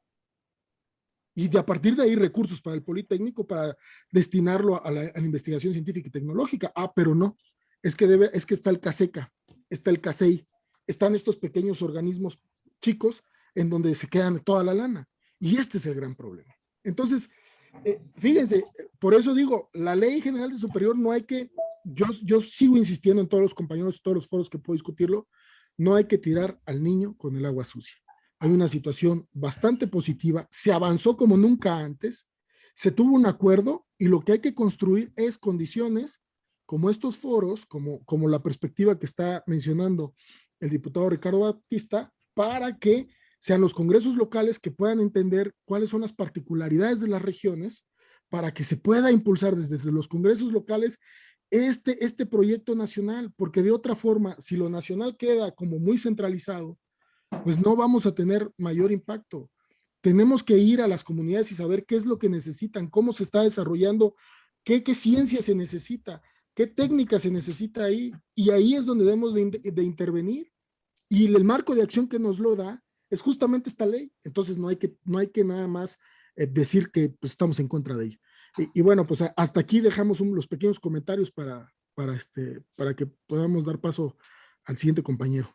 S3: Y a partir de ahí recursos para el Politécnico para destinarlo a la investigación científica y tecnológica. Pero no, es que está el CASECA, está el CASEI, están estos pequeños organismos chicos en donde se quedan toda la lana. Y este es el gran problema. Entonces, fíjense, por eso digo, la Ley General de Superior no hay que, yo sigo insistiendo en todos los compañeros, todos los foros que puedo discutirlo, no hay que tirar al niño con el agua sucia. hay una situación bastante positiva, se avanzó como nunca antes, se tuvo un acuerdo y lo que hay que construir es condiciones como estos foros, como la perspectiva que está mencionando el diputado Ricardo Batista, para que sean los congresos locales que puedan entender cuáles son las particularidades de las regiones, para que se pueda impulsar desde los congresos locales este proyecto nacional, porque de otra forma, si lo nacional queda como muy centralizado, pues no vamos a tener mayor impacto. Tenemos que ir a las comunidades y saber qué es lo que necesitan, cómo se está desarrollando, qué ciencia se necesita, qué técnica se necesita ahí, y ahí es donde debemos de intervenir, y el marco de acción que nos lo da es justamente esta ley. Entonces no hay que nada más decir que pues, estamos en contra de ella. Y bueno, pues hasta aquí dejamos los pequeños comentarios para que podamos dar paso al siguiente compañero.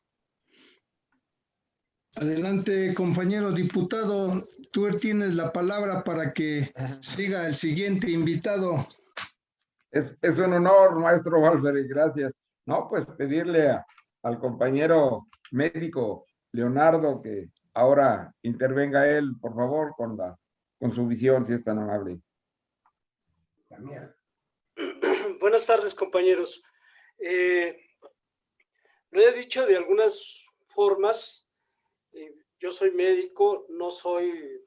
S1: Adelante, compañero diputado, tú tienes la palabra para que siga el siguiente invitado.
S2: Es un honor, maestro Valverde, gracias. No, pues pedirle al compañero médico Leonardo que ahora intervenga él, por favor, con su visión, si es tan amable.
S4: Buenas tardes, compañeros. Lo he dicho de algunas formas. Yo soy médico, no soy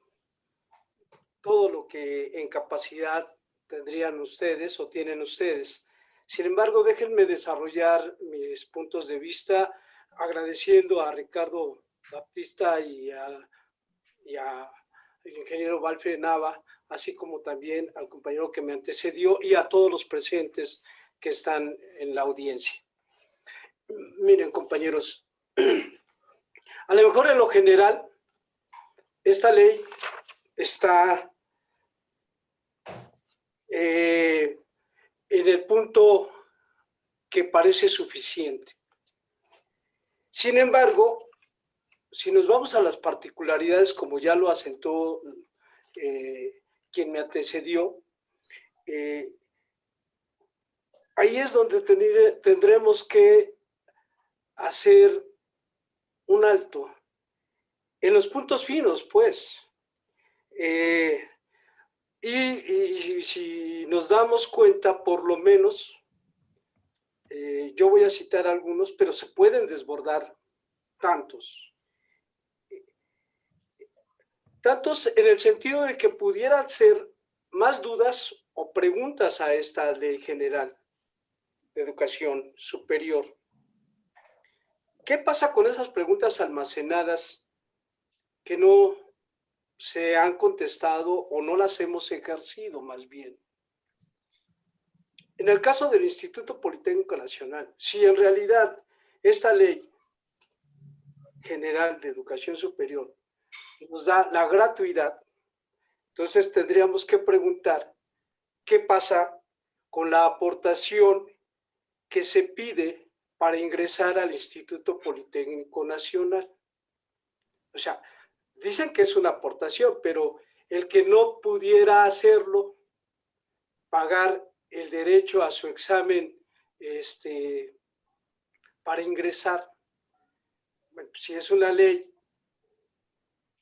S4: todo lo que en capacidad tendrían ustedes o tienen ustedes. Sin embargo, déjenme desarrollar mis puntos de vista agradeciendo a Ricardo Baptista y al ingeniero Valfe Nava, así como también al compañero que me antecedió y a todos los presentes que están en la audiencia. Miren, compañeros, a lo mejor en lo general, esta ley está en el punto que parece suficiente. Sin embargo, si nos vamos a las particularidades, como ya lo asentó quien me antecedió, ahí es donde tendremos que hacer un alto en los puntos finos, pues. Y si nos damos cuenta, por lo menos, yo voy a citar algunos, pero se pueden desbordar tantos. Tantos en el sentido de que pudieran ser más dudas o preguntas a esta ley general de educación superior. ¿Qué pasa con esas preguntas almacenadas que no se han contestado o no las hemos ejercido más bien? En el caso del Instituto Politécnico Nacional, si en realidad esta ley general de educación superior nos da la gratuidad, entonces tendríamos que preguntar qué pasa con la aportación que se pide para ingresar al Instituto Politécnico Nacional. O sea, dicen que es una aportación, pero el que no pudiera hacerlo, pagar el derecho a su examen para ingresar, bueno, si es una ley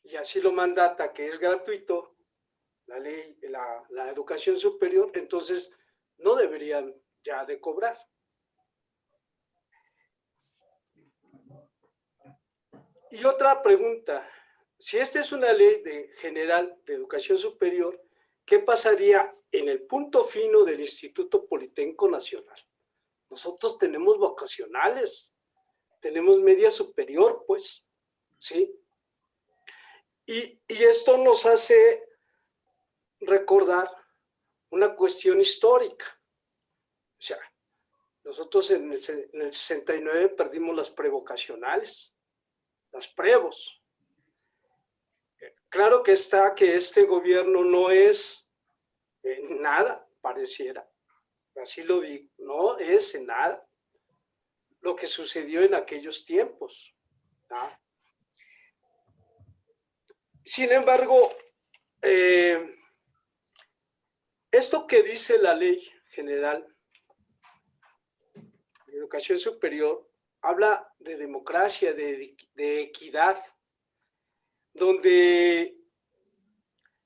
S4: y así lo mandata que es gratuito, la ley, la educación superior, entonces no deberían ya de cobrar. Y otra pregunta, si esta es una ley general de educación superior, ¿qué pasaría en el punto fino del Instituto Politécnico Nacional? Nosotros tenemos vocacionales, tenemos media superior, pues, ¿sí? Y esto nos hace recordar una cuestión histórica. O sea, nosotros en el 69 perdimos las prevocacionales, las prevos. Claro que está que este gobierno no es nada, pareciera, así lo digo, no es nada lo que sucedió en aquellos tiempos, ¿no? Sin embargo, esto que dice la Ley General de Educación Superior habla de democracia, de equidad, donde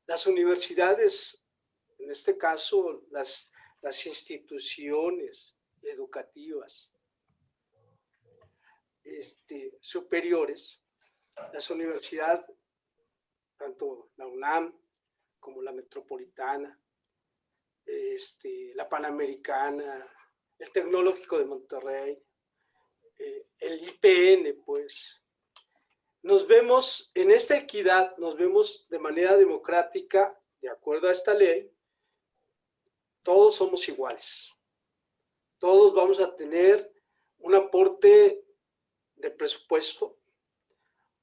S4: las universidades, en este caso las instituciones educativas superiores, las universidades, tanto la UNAM como la Metropolitana, la Panamericana, el Tecnológico de Monterrey, el IPN, pues, nos vemos en esta equidad, nos vemos de manera democrática, de acuerdo a esta ley, todos somos iguales. Todos vamos a tener un aporte de presupuesto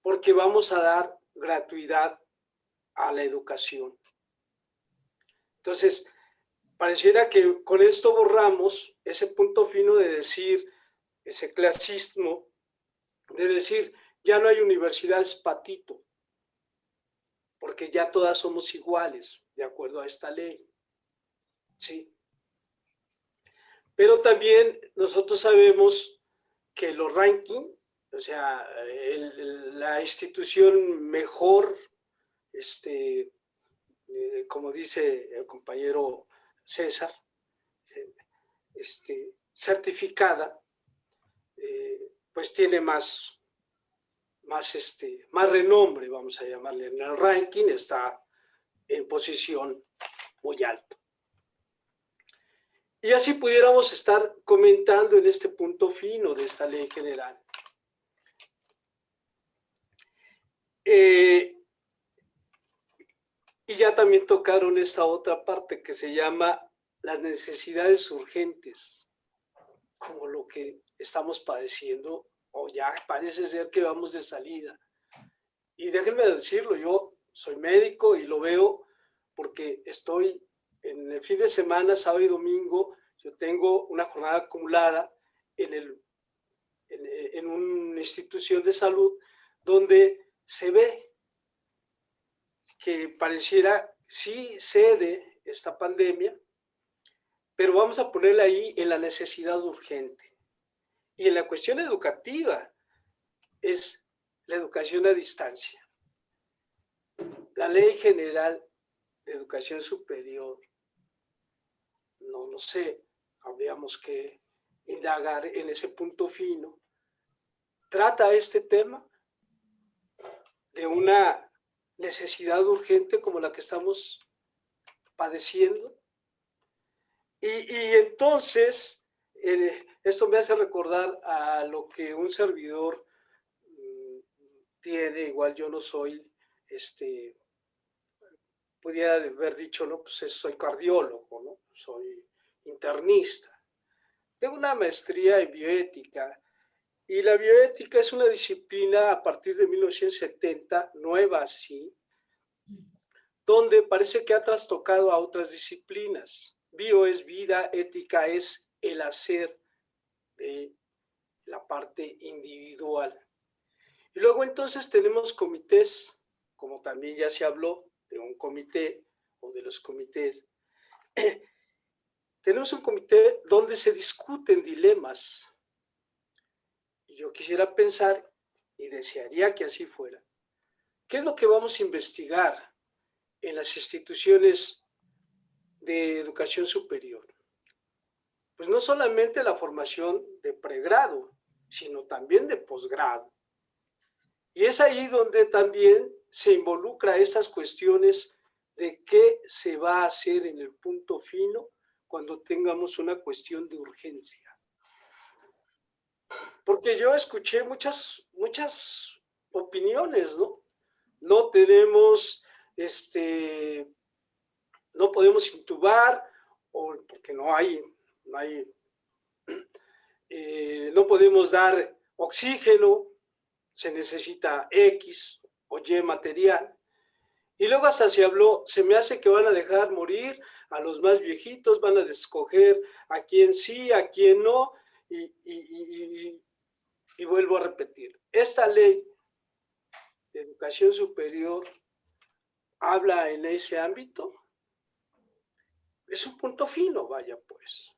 S4: porque vamos a dar gratuidad a la educación. Entonces, pareciera que con esto borramos ese punto fino de decir, ese clasismo, de decir, ya no hay universidades patito, porque ya todas somos iguales, de acuerdo a esta ley. ¿Sí? Pero también nosotros sabemos que los rankings, o sea, la institución mejor, como dice el compañero César, certificada, pues tiene más renombre, vamos a llamarle. En el ranking está en posición muy alta. Y así pudiéramos estar comentando en este punto fino de esta ley general. Y ya también tocaron esta otra parte que se llama las necesidades urgentes, como lo que estamos padeciendo, o ya parece ser que vamos de salida. Y déjenme decirlo, yo soy médico y lo veo porque estoy en el fin de semana, sábado y domingo, yo tengo una jornada acumulada en una institución de salud donde se ve que pareciera sí cede esta pandemia, pero vamos a ponerla ahí en la necesidad urgente. Y en la cuestión educativa es la educación a distancia. La Ley General de Educación Superior, no sé, habríamos que indagar en ese punto fino, trata este tema de una necesidad urgente como la que estamos padeciendo. Y entonces, esto me hace recordar a lo que un servidor tiene, igual yo no soy, pudiera haber dicho, no, pues soy cardiólogo, ¿no? Soy internista. Tengo una maestría en bioética y la bioética es una disciplina a partir de 1970, nueva, sí, donde parece que ha trastocado a otras disciplinas. Bio es vida, ética es el hacer de la parte individual. Y luego entonces tenemos comités, como también ya se habló de un comité o de los comités. Tenemos un comité donde se discuten dilemas. Y yo quisiera pensar, y desearía que así fuera, ¿qué es lo que vamos a investigar en las instituciones de educación superior? Pues no solamente la formación de pregrado, sino también de posgrado. Y es ahí donde también se involucra esas cuestiones de qué se va a hacer en el punto fino cuando tengamos una cuestión de urgencia. Porque yo escuché muchas opiniones, ¿no? No tenemos, no podemos intubar, o porque no podemos dar oxígeno, se necesita X o Y material. Y luego hasta se habló, se me hace que van a dejar morir a los más viejitos, van a escoger a quién sí, a quién no, y vuelvo a repetir, esta ley de educación superior habla en ese ámbito, es un punto fino, vaya pues.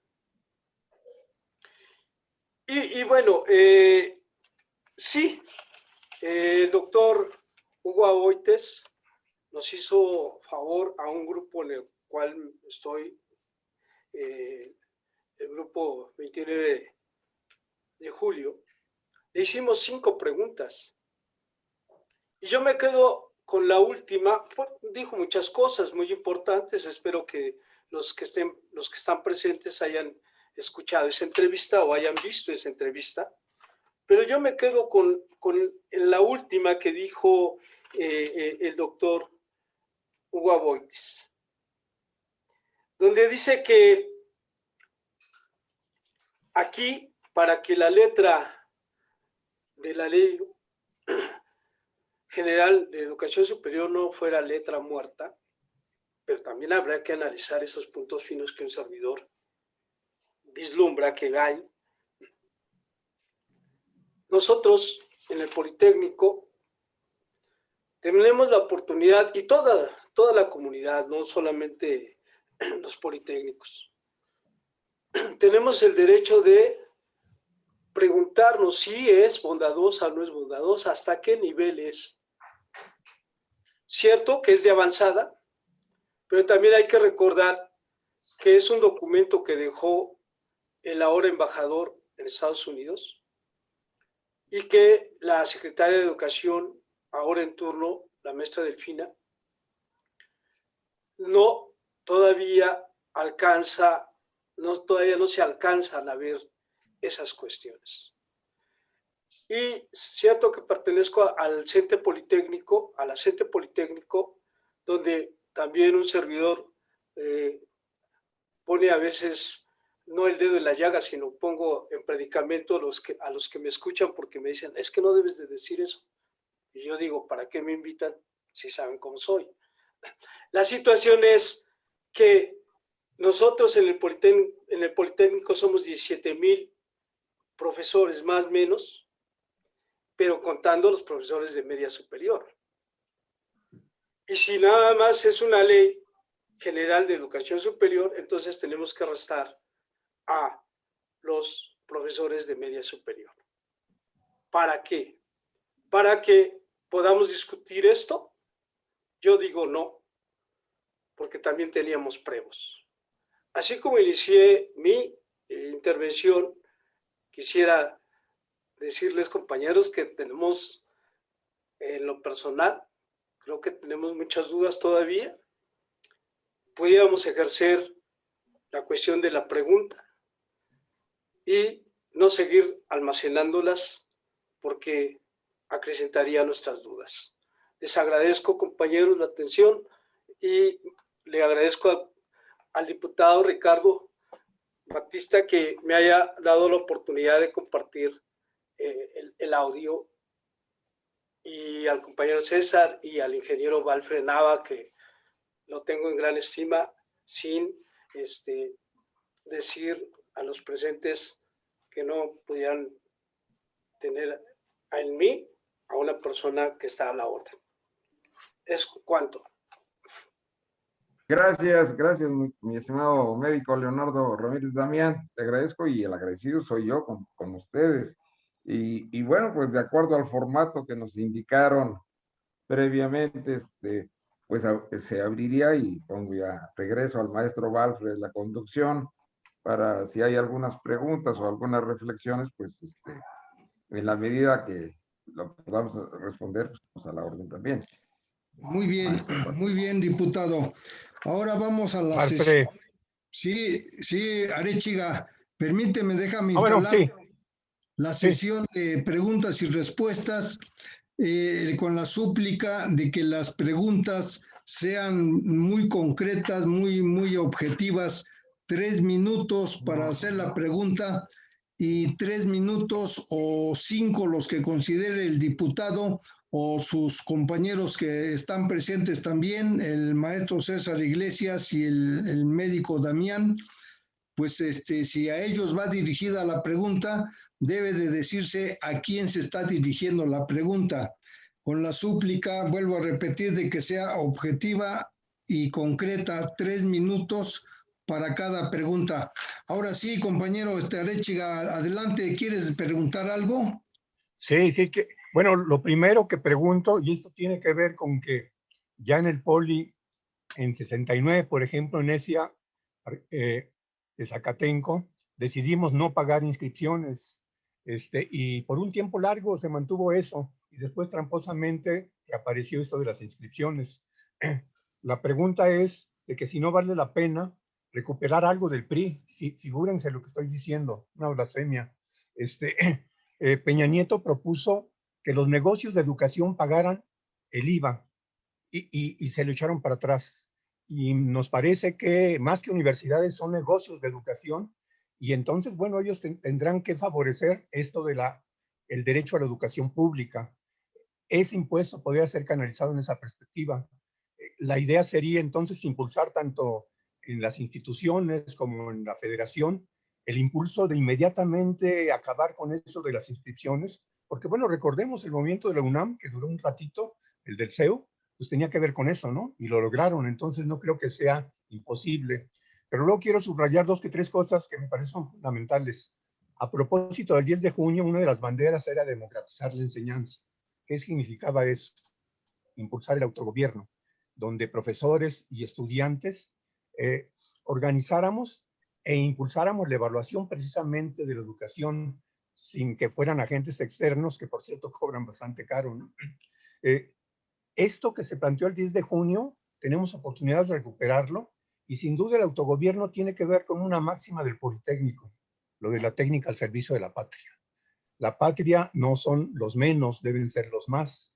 S4: Y bueno, sí, el doctor Hugo Aboites nos hizo favor a un grupo en el cual estoy, el grupo 29 de julio. Le hicimos 5 preguntas. Y yo me quedo con la última. Dijo muchas cosas muy importantes. Espero que los que están presentes hayan escuchado esa entrevista o hayan visto esa entrevista. Pero yo me quedo con la última que dijo el doctor Hugo Aboites, donde dice que aquí, para que la letra de la Ley General de Educación Superior no fuera letra muerta, pero también habrá que analizar esos puntos finos que un servidor vislumbra que hay. Nosotros en el Politécnico tenemos la oportunidad, y toda la comunidad, no solamente los politécnicos, tenemos el derecho de preguntarnos si es bondadosa o no es bondadosa, hasta qué nivel es. Cierto que es de avanzada, pero también hay que recordar que es un documento que dejó el ahora embajador en Estados Unidos y que la secretaria de Educación, ahora en turno, la maestra Delfina, todavía no se alcanzan a ver esas cuestiones. Y cierto que pertenezco al CENTE Politécnico, donde también un servidor pone a veces no el dedo en la llaga, sino pongo en predicamento a los que me escuchan porque me dicen, es que no debes de decir eso. Y yo digo, ¿para qué me invitan si saben cómo soy? La situación es que nosotros en el Politécnico somos 17,000 profesores, más o menos, pero contando los profesores de media superior. Y si nada más es una ley general de educación superior, entonces tenemos que restar a los profesores de media superior. ¿Para qué? ¿Para que podamos discutir esto? Yo digo no, porque también teníamos pruebas. Así como inicié mi intervención, quisiera decirles, compañeros, que tenemos, en lo personal, creo que tenemos muchas dudas todavía. Pudiéramos ejercer la cuestión de la pregunta y no seguir almacenándolas porque acrecentaría nuestras dudas. Les agradezco, compañeros, la atención y le agradezco al diputado Ricardo Baptista que me haya dado la oportunidad de compartir el audio, y al compañero César y al ingeniero Valfred Nava, que lo tengo en gran estima, sin decir a los presentes que no pudieran tener en mí a una persona que está a la orden. Es cuanto.
S2: Gracias, mi estimado médico Leonardo Ramírez Damián. Te agradezco y el agradecido soy yo con ustedes. Y bueno, pues de acuerdo al formato que nos indicaron previamente, pues se abriría y pongo ya regreso al maestro Valfred la conducción para si hay algunas preguntas o algunas reflexiones, pues en la medida que lo podamos responder, pues a la orden también.
S1: Muy bien, diputado. Ahora vamos a la sesión. Sí, Arechiga, permíteme, déjame instalar la sesión de preguntas y respuestas con la súplica de que las preguntas sean muy concretas, muy objetivas. 3 minutos para hacer la pregunta y 3 minutos o 5 los que considere el diputado o sus compañeros que están presentes también, el maestro César Iglesias y el médico Damián. Pues si a ellos va dirigida la pregunta, debe de decirse a quién se está dirigiendo la pregunta. Con la súplica, vuelvo a repetir, de que sea objetiva y concreta, 3 minutos para cada pregunta. Ahora sí, compañero Arechiga, adelante, ¿quieres preguntar algo?
S5: Sí, sí que, bueno, lo primero que pregunto, y esto tiene que ver con que ya en el Poli, en 69, por ejemplo, en ESIA de Zacatenco, decidimos no pagar inscripciones, y por un tiempo largo se mantuvo eso, y después tramposamente apareció esto de las inscripciones. La pregunta es de que si no vale la pena recuperar algo del PRI, figúrense lo que estoy diciendo, una blasfemia. Peña Nieto propuso que los negocios de educación pagaran el IVA y se lo echaron para atrás. Y nos parece que más que universidades son negocios de educación y entonces, bueno, ellos tendrán que favorecer esto de el derecho a la educación pública. Ese impuesto podría ser canalizado en esa perspectiva. La idea sería entonces impulsar tanto en las instituciones como en la federación el impulso de inmediatamente acabar con eso de las inscripciones, porque bueno, recordemos el movimiento de la UNAM, que duró un ratito, el del CEU, pues tenía que ver con eso, ¿no? Y lo lograron, entonces no creo que sea imposible. Pero luego quiero subrayar dos que tres cosas que me parecen fundamentales. A propósito del 10 de junio, una de las banderas era democratizar la enseñanza. ¿Qué significaba eso? Impulsar el autogobierno, donde profesores y estudiantes organizáramos e impulsáramos la evaluación precisamente de la educación sin que fueran agentes externos, que por cierto cobran bastante caro, ¿no? Esto que se planteó el 10 de junio, tenemos oportunidad de recuperarlo y sin duda el autogobierno tiene que ver con una máxima del Politécnico, lo de la técnica al servicio de la patria. La patria no son los menos, deben ser los más.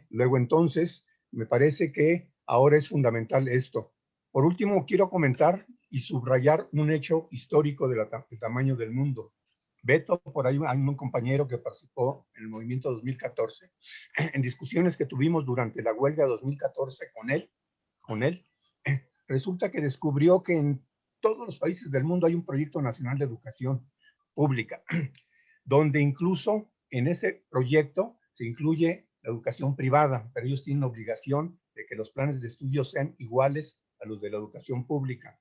S5: Luego entonces, me parece que ahora es fundamental esto. Por último, quiero comentar y subrayar un hecho histórico del tamaño del mundo. Beto, por ahí hay un compañero que participó en el movimiento 2014, en discusiones que tuvimos durante la huelga 2014 con él, resulta que descubrió que en todos los países del mundo hay un proyecto nacional de educación pública, donde incluso en ese proyecto se incluye la educación privada, pero ellos tienen la obligación de que los planes de estudio sean iguales a los de la educación pública.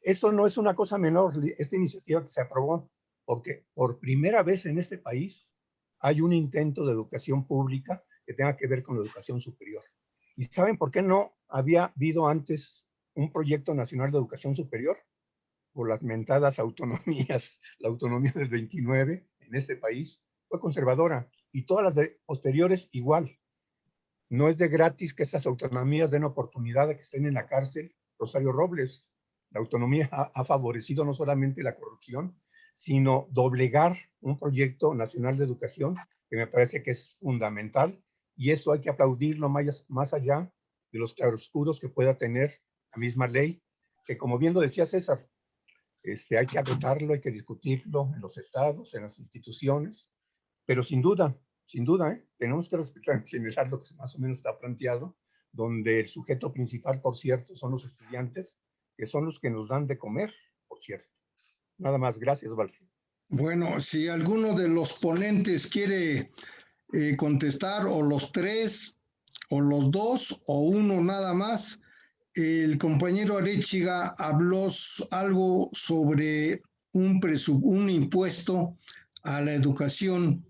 S5: Esto no es una cosa menor, esta iniciativa que se aprobó, porque por primera vez en este país hay un intento de educación pública que tenga que ver con la educación superior. ¿Y saben por qué no había habido antes un proyecto nacional de educación superior? Por las mentadas autonomías. La autonomía del 29 en este país fue conservadora y todas las de posteriores igual. No es de gratis que esas autonomías den oportunidad de que estén en la cárcel. Rosario Robles, la autonomía ha favorecido no solamente la corrupción, sino doblegar un proyecto nacional de educación que me parece que es fundamental y eso hay que aplaudirlo más allá de los claroscuros que pueda tener la misma ley, que como bien lo decía César, hay que agotarlo, hay que discutirlo en los estados, en las instituciones, pero sin duda, tenemos que respetar en general lo que más o menos está planteado, donde el sujeto principal, por cierto, son los estudiantes, que son los que nos dan de comer, por cierto. Nada más, gracias, Valfrid.
S1: Bueno, si alguno de los ponentes quiere contestar, o los tres, o los dos, o uno nada más. El compañero Arechiga habló algo sobre un impuesto a la educación.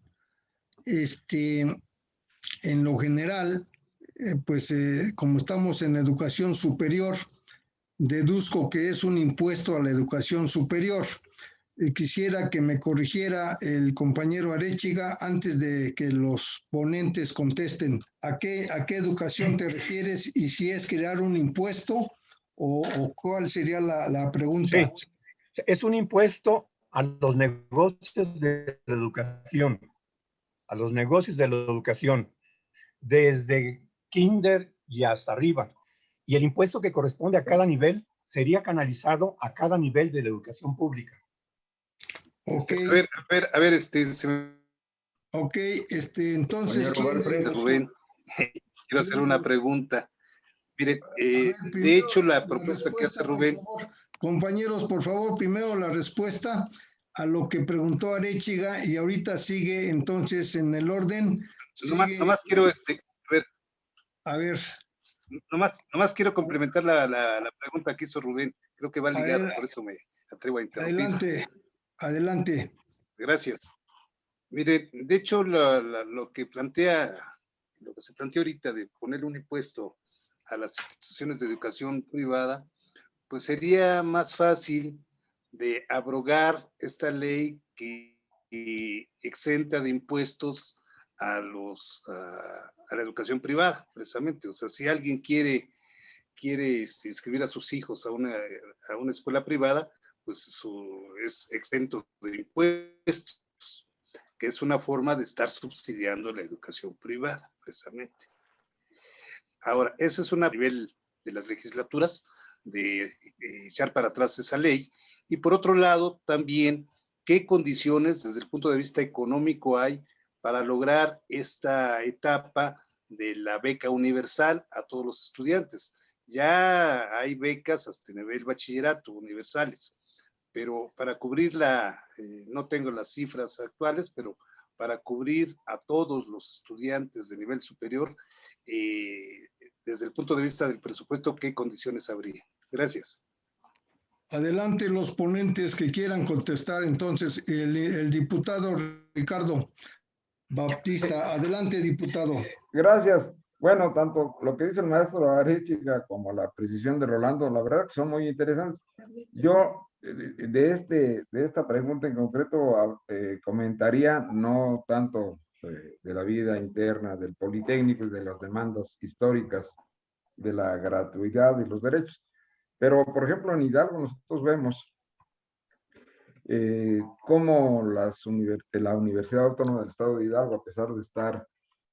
S1: En lo general, como estamos en educación superior, deduzco que es un impuesto a la educación superior. Quisiera que me corrigiera el compañero Arechiga antes de que los ponentes contesten. ¿A qué educación te refieres y si es crear un impuesto o cuál sería la pregunta?
S5: Sí, es un impuesto a los negocios de la educación, a los negocios de la educación, desde kinder y hasta arriba. Y el impuesto que corresponde a cada nivel sería canalizado a cada nivel de la educación pública.
S1: Ok.
S6: A ver,
S1: Ok, entonces...
S6: Rubén, quiero hacer una pregunta. Mire, de hecho, la propuesta que hace Rubén...
S1: Compañeros, por favor, primero la respuesta a lo que preguntó Arechiga y ahorita sigue entonces en el orden.
S6: Nomás quiero,
S1: a ver.
S6: Nomás quiero complementar la pregunta que hizo Rubén. Creo que va ligada, por eso me atrevo a interrumpir.
S1: Adelante.
S6: Gracias. Mire, de hecho, lo que se plantea ahorita de poner un impuesto a las instituciones de educación privada, pues sería más fácil de abrogar esta ley que exenta de impuestos a la educación privada, precisamente. O sea, si alguien quiere inscribir a sus hijos a una escuela privada, pues es exento de impuestos, que es una forma de estar subsidiando la educación privada, precisamente. Ahora, ese es a nivel de las legislaturas, de echar para atrás esa ley. Y por otro lado, también, ¿qué condiciones desde el punto de vista económico hay para lograr esta etapa de la beca universal a todos los estudiantes? Ya hay becas hasta nivel bachillerato universales, pero para cubrir no tengo las cifras actuales, pero para cubrir a todos los estudiantes de nivel superior, desde el punto de vista del presupuesto, ¿qué condiciones habría? Gracias.
S1: Adelante los ponentes que quieran contestar. Entonces, el diputado Ricardo Baptista. Adelante, diputado.
S2: Gracias. Bueno, tanto lo que dice el maestro Arechiga como la precisión de Rolando, la verdad que son muy interesantes. Yo de esta pregunta en concreto comentaría no tanto de la vida interna del Politécnico y de las demandas históricas de la gratuidad y los derechos, pero por ejemplo en Hidalgo nosotros vemos cómo la Universidad Autónoma del Estado de Hidalgo, a pesar de estar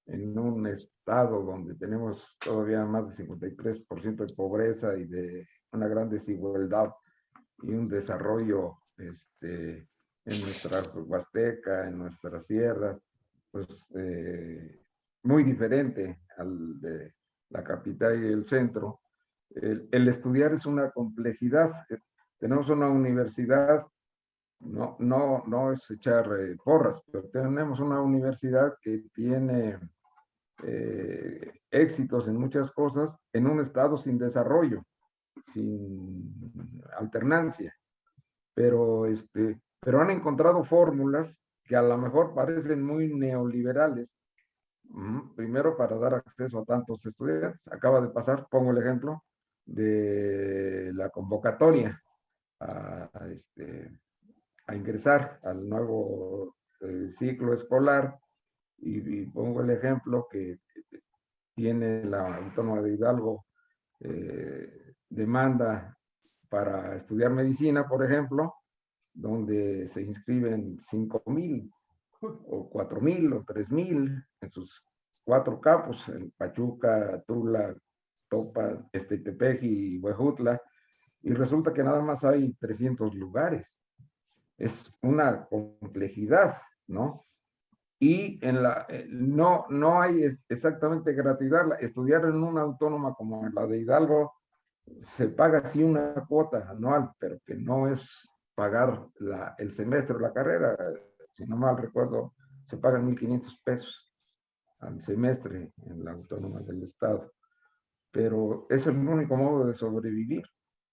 S2: en un estado donde tenemos todavía más de 53% de pobreza y de una gran desigualdad y un desarrollo en nuestra Huasteca, en nuestras sierras, pues muy diferente al de la capital y el centro. El estudiar es una complejidad. Tenemos una universidad, no es echar porras, pero tenemos una universidad que tiene éxitos en muchas cosas en un estado sin desarrollo, sin alternancia, pero han encontrado fórmulas que a lo mejor parecen muy neoliberales. Primero, para dar acceso a tantos estudiantes. Acaba de pasar, pongo el ejemplo de la convocatoria a ingresar al nuevo ciclo escolar, y pongo el ejemplo que tiene la Autónoma de Hidalgo demanda para estudiar medicina, por ejemplo, donde se inscriben 5,000 o 4,000 o 3,000 en sus 4 campos, en Pachuca, Tula, Topa, Tepeji y Huejutla, y resulta que nada más hay 300 lugares. Es una complejidad, ¿no? Y no hay exactamente gratuidad. Estudiar en una autónoma como la de Hidalgo se paga sí una cuota anual, pero que no es pagar el semestre o la carrera. Si no mal recuerdo, se pagan 1,500 pesos al semestre en la autónoma del estado. Pero es el único modo de sobrevivir.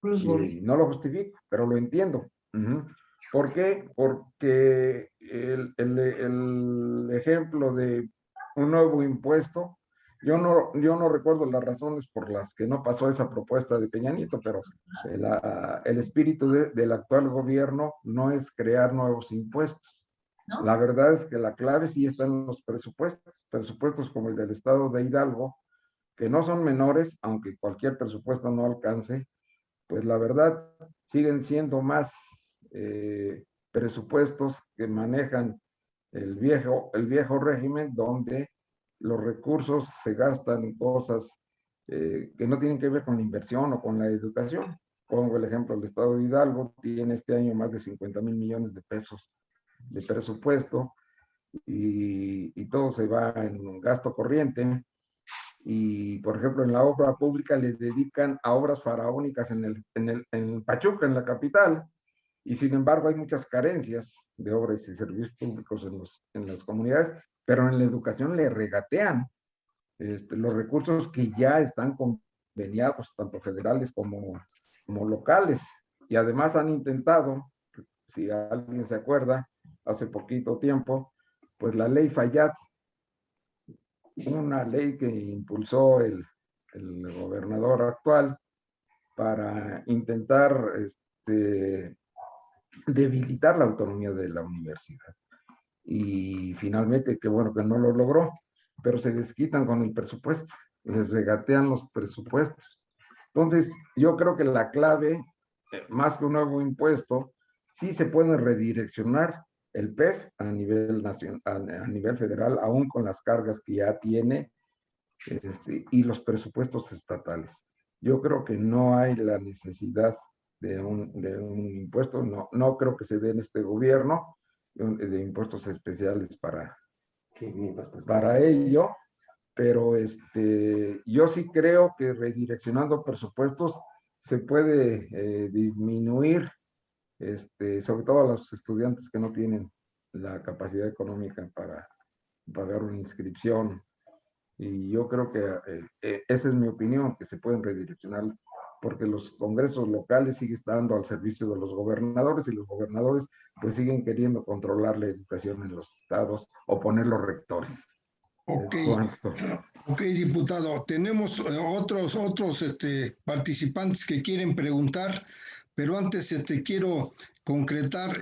S2: Y no lo justifico, pero lo entiendo. ¿Por qué? Porque el ejemplo de un nuevo impuesto, yo no recuerdo las razones por las que no pasó esa propuesta de Peña Nieto, pero el espíritu del actual gobierno no es crear nuevos impuestos. ¿No? La verdad es que la clave sí está en los presupuestos como el del estado de Hidalgo, que no son menores, aunque cualquier presupuesto no alcance, pues la verdad siguen siendo más presupuestos que manejan el viejo régimen, donde los recursos se gastan en cosas que no tienen que ver con la inversión o con la educación. Pongo el ejemplo, el estado de Hidalgo tiene este año más de 50,000 millones de pesos de presupuesto, y todo se va en gasto corriente. Y, por ejemplo, en la obra pública le dedican a obras faraónicas en Pachuca, en la capital, y sin embargo hay muchas carencias de obras y servicios públicos en las comunidades, pero en la educación le regatean los recursos que ya están conveniados, tanto federales como locales, y además han intentado, si alguien se acuerda, hace poquito tiempo, pues la ley Fayad, una ley que impulsó el gobernador actual para intentar debilitar la autonomía de la universidad. Y finalmente, qué bueno que no lo logró, pero se desquitan con el presupuesto, les regatean los presupuestos. Entonces, yo creo que la clave, más que un nuevo impuesto, sí se puede redireccionar el PEF a nivel nacional, a nivel federal, aún con las cargas que ya tiene, y los presupuestos estatales. Yo creo que no hay la necesidad de un impuesto, no creo que se dé en este gobierno, de impuestos especiales para ello, pero yo sí creo que redireccionando presupuestos se puede disminuir, sobre todo a los estudiantes que no tienen la capacidad económica para pagar una inscripción. Y yo creo que esa es mi opinión, que se pueden redireccionar, porque los congresos locales siguen estando al servicio de los gobernadores y los gobernadores pues siguen queriendo controlar la educación en los estados o poner los rectores.
S1: Ok, diputado. Tenemos otros participantes que quieren preguntar, pero antes quiero concretar,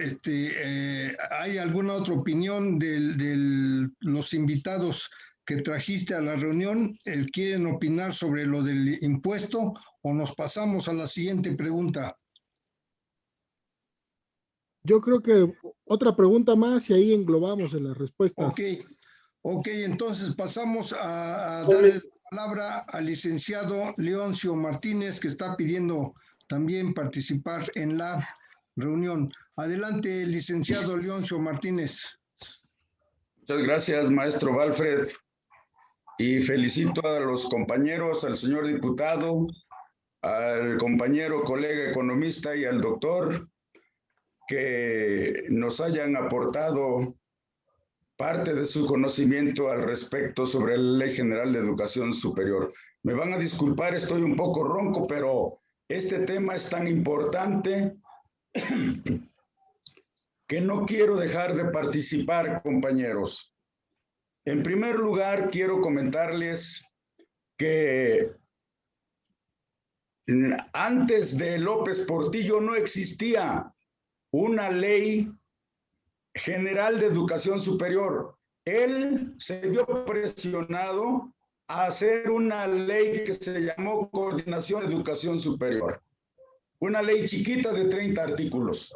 S1: ¿hay alguna otra opinión de los invitados que trajiste a la reunión? ¿Quieren opinar sobre lo del impuesto o nos pasamos a la siguiente pregunta?
S3: Yo creo que otra pregunta más y ahí englobamos en las respuestas.
S1: Ok, entonces pasamos a darle la palabra al licenciado Leoncio Martínez, que está pidiendo también participar en la reunión. Adelante, licenciado Leoncio Martínez.
S7: Muchas gracias, maestro Walfred. Y felicito a los compañeros, al señor diputado, al compañero colega economista y al doctor que nos hayan aportado parte de su conocimiento al respecto sobre la Ley General de Educación Superior. Me van a disculpar, estoy un poco ronco, pero este tema es tan importante que no quiero dejar de participar, compañeros. En primer lugar, quiero comentarles que antes de López Portillo no existía una ley general de educación superior. Él se vio presionado a hacer una ley que se llamó Coordinación de Educación Superior. Una ley chiquita de 30 artículos.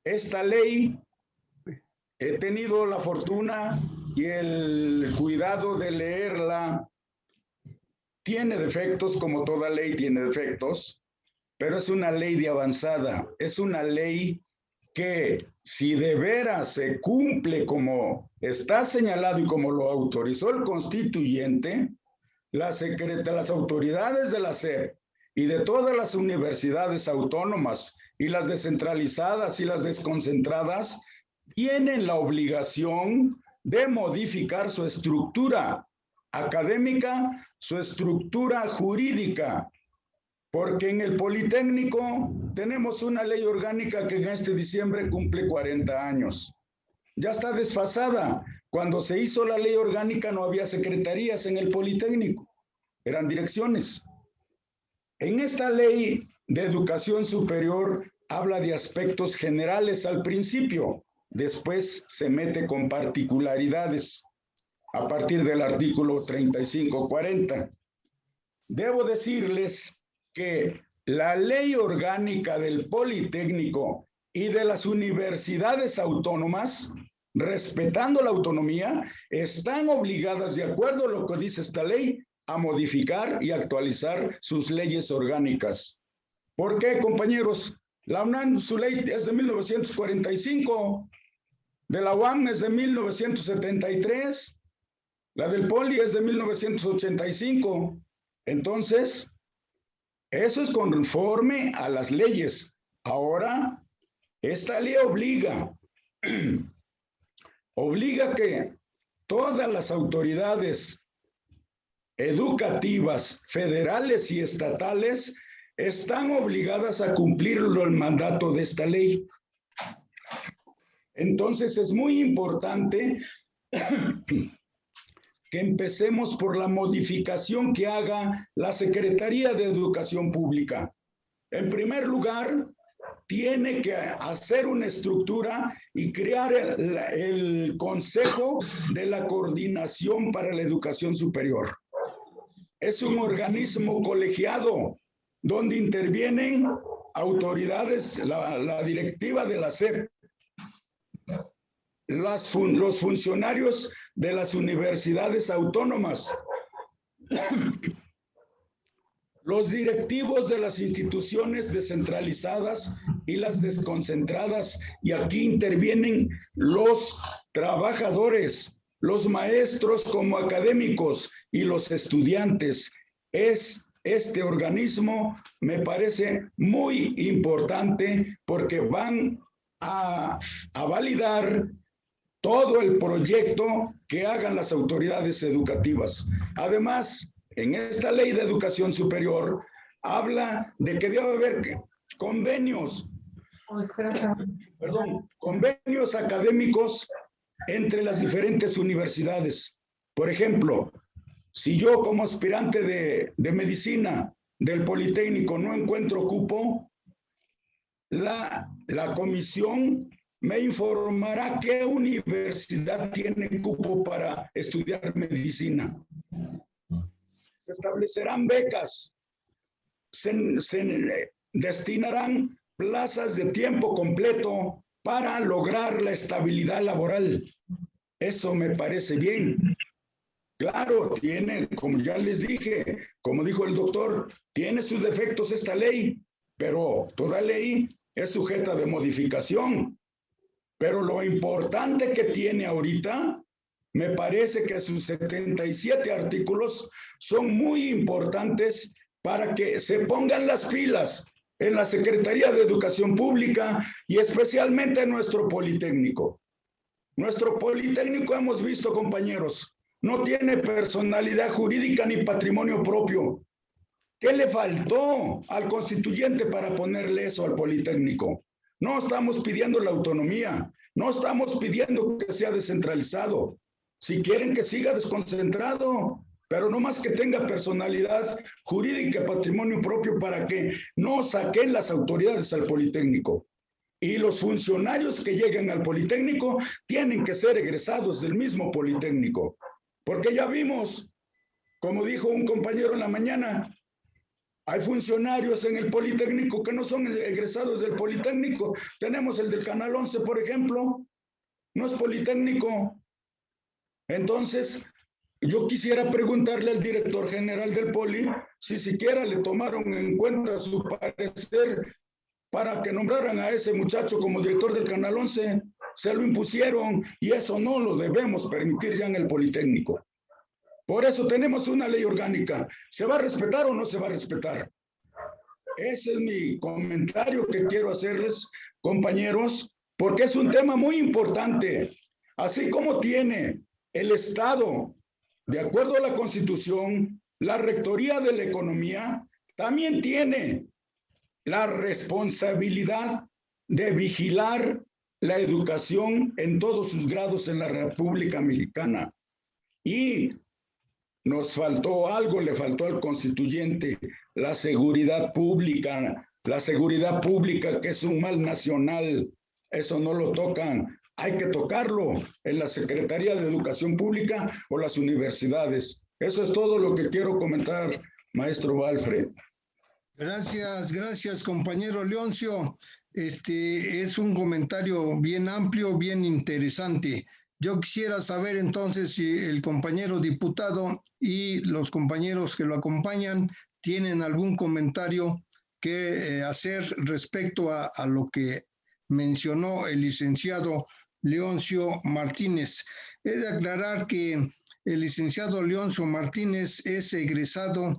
S7: Esta ley, he tenido la fortuna y el cuidado de leerla. Tiene defectos, como toda ley tiene defectos, pero es una ley de avanzada. Es una ley que, si de veras se cumple como está señalado y como lo autorizó el constituyente, las autoridades de la SEP y de todas las universidades autónomas y las descentralizadas y las desconcentradas tienen la obligación de modificar su estructura académica, su estructura jurídica, porque en el Politécnico tenemos una ley orgánica que en este diciembre cumple 40 años. Ya está desfasada. Cuando se hizo la ley orgánica no había secretarías en el Politécnico, eran direcciones. En esta ley de educación superior habla de aspectos generales al principio, después se mete con particularidades a partir del artículo 35-40. Debo decirles que la ley orgánica del Politécnico y de las universidades autónomas, respetando la autonomía, están obligadas, de acuerdo a lo que dice esta ley, a modificar y actualizar sus leyes orgánicas. ¿Por qué, compañeros? La UNAM, su ley es de 1945, de la UAM es de 1973, la del Poli es de 1985. Entonces, eso es conforme a las leyes. Ahora, esta ley obliga que todas las autoridades educativas, federales y estatales, están obligadas a cumplir el mandato de esta ley. Entonces, es muy importante que empecemos por la modificación que haga la Secretaría de Educación Pública. En primer lugar, tiene que hacer una estructura y crear el Consejo de la Coordinación para la Educación Superior. Es un organismo colegiado donde intervienen autoridades, la directiva de la SEP, los funcionarios de las universidades autónomas, los directivos de las instituciones descentralizadas y las desconcentradas, y aquí intervienen los trabajadores, los maestros como académicos y los estudiantes. Este organismo me parece muy importante porque van a validar todo el proyecto que hagan las autoridades educativas. Además, en esta ley de educación superior habla de que debe haber convenios académicos entre las diferentes universidades. Por ejemplo, si yo como aspirante de medicina del Politécnico no encuentro cupo, la comisión me informará qué universidad tiene cupo para estudiar medicina. Se establecerán becas, se destinarán plazas de tiempo completo para lograr la estabilidad laboral. Eso me parece bien. Claro, tiene, como ya les dije, como dijo el doctor, tiene sus defectos esta ley, pero toda ley es sujeta de modificación. Pero lo importante que tiene ahorita, me parece que sus 77 artículos son muy importantes para que se pongan las pilas en la Secretaría de Educación Pública y especialmente en nuestro Politécnico. Nuestro Politécnico, hemos visto, compañeros, no tiene personalidad jurídica ni patrimonio propio. ¿Qué le faltó al constituyente para ponerle eso al Politécnico? No estamos pidiendo la autonomía, no estamos pidiendo que sea descentralizado. Si quieren que siga desconcentrado, pero no más que tenga personalidad jurídica, patrimonio propio para que no saquen las autoridades al Politécnico. Y los funcionarios que lleguen al Politécnico tienen que ser egresados del mismo Politécnico. Porque ya vimos, como dijo un compañero en la mañana, hay funcionarios en el Politécnico que no son egresados del Politécnico. Tenemos el del Canal 11, por ejemplo. No es Politécnico. Entonces, yo quisiera preguntarle al director general del Poli si siquiera le tomaron en cuenta su parecer para que nombraran a ese muchacho como director del Canal 11. Se lo impusieron y eso no lo debemos permitir ya en el Politécnico. Por eso tenemos una ley orgánica. ¿Se va a respetar o no se va a respetar? Ese es mi comentario que quiero hacerles, compañeros, porque es un tema muy importante. Así como tiene el Estado, de acuerdo a la Constitución, la Rectoría de la Economía, también tiene la responsabilidad de vigilar la educación en todos sus grados en la República Mexicana. Y nos faltó algo, le faltó al constituyente, la seguridad pública que es un mal nacional, eso no lo tocan, hay que tocarlo en la Secretaría de Educación Pública o las universidades. Eso es todo lo que quiero comentar, maestro Walfred.
S1: Gracias, compañero Leoncio. Es un comentario bien amplio, bien interesante. Yo quisiera saber entonces si el compañero diputado y los compañeros que lo acompañan tienen algún comentario que hacer respecto a lo que mencionó el licenciado Leoncio Martínez. He de aclarar que el licenciado Leoncio Martínez es egresado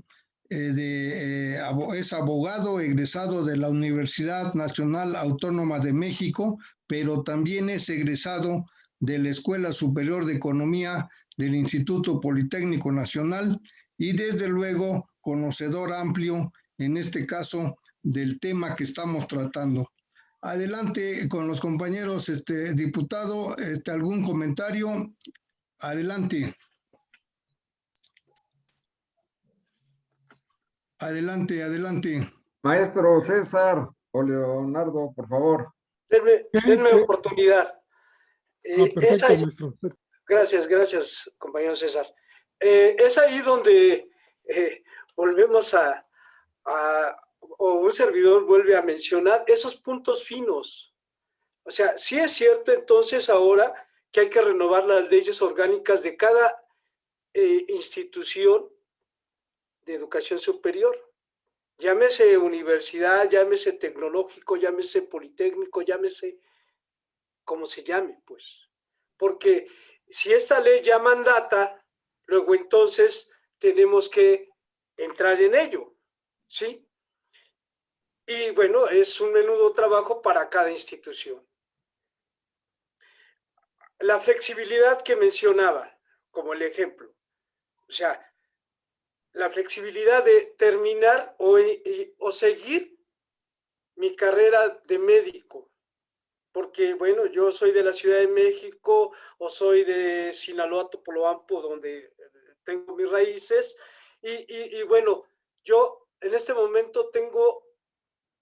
S1: es abogado egresado de la Universidad Nacional Autónoma de México, pero también es egresado de la Escuela Superior de Economía del Instituto Politécnico Nacional y desde luego conocedor amplio, en este caso, del tema que estamos tratando. Adelante con los compañeros, diputado, ¿algún comentario? Adelante. Adelante, adelante.
S2: Maestro César o Leonardo, por favor.
S4: Denme oportunidad. Es
S3: Perfecto,
S4: ahí,
S3: maestro.
S4: gracias, compañero César. Es ahí donde volvemos o un servidor vuelve a mencionar esos puntos finos. O sea, sí es cierto entonces ahora que hay que renovar las leyes orgánicas de cada institución de educación superior. Llámese universidad, llámese tecnológico, llámese politécnico, llámese como se llame, pues. Porque si esta ley ya mandata, luego entonces tenemos que entrar en ello, ¿sí? Y bueno, es un menudo trabajo para cada institución. La flexibilidad que mencionaba, como el ejemplo, o sea, la flexibilidad de terminar o seguir mi carrera de médico, porque bueno, yo soy de la Ciudad de México o soy de Sinaloa, Topolobampo, donde tengo mis raíces, y bueno, yo en este momento tengo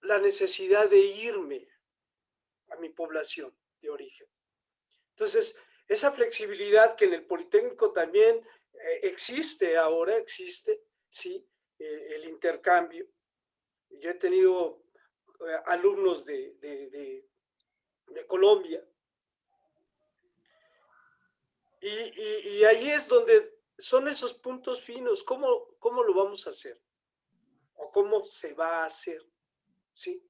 S4: la necesidad de irme a mi población de origen. Entonces, esa flexibilidad que en el Politécnico también existe ahora, existe, ¿sí? El intercambio. Yo he tenido alumnos de Colombia. Y ahí es donde son esos puntos finos. ¿Cómo lo vamos a hacer? ¿O cómo se va a hacer? ¿Sí?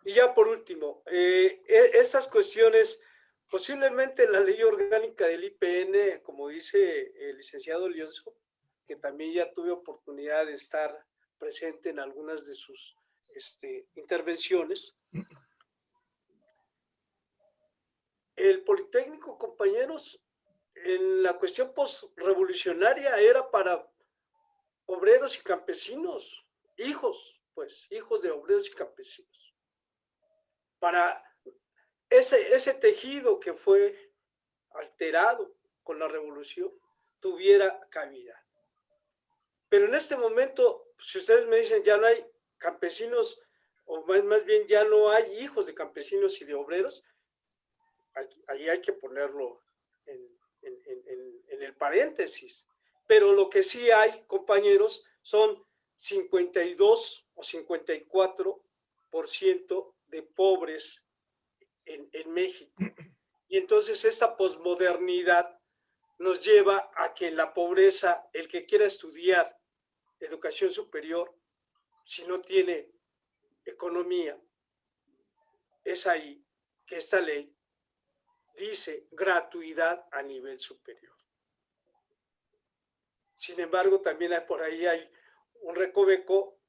S4: Y ya por último, estas cuestiones, posiblemente la ley orgánica del IPN, como dice el licenciado Lionzo, que también ya tuve oportunidad de estar presente en algunas de sus intervenciones. El Politécnico, compañeros, en la cuestión postrevolucionaria era para obreros y campesinos, hijos de obreros y campesinos. Para ese tejido que fue alterado con la revolución tuviera cabida. Pero en este momento, si ustedes me dicen ya no hay campesinos, o más bien ya no hay hijos de campesinos y de obreros, ahí hay que ponerlo en el paréntesis. Pero lo que sí hay, compañeros, son 52 o 54% de pobres en México. Y entonces esta posmodernidad nos lleva a que en la pobreza, el que quiera estudiar educación superior, si no tiene economía, es ahí que esta ley dice gratuidad a nivel superior. Sin embargo, también por ahí hay un recoveco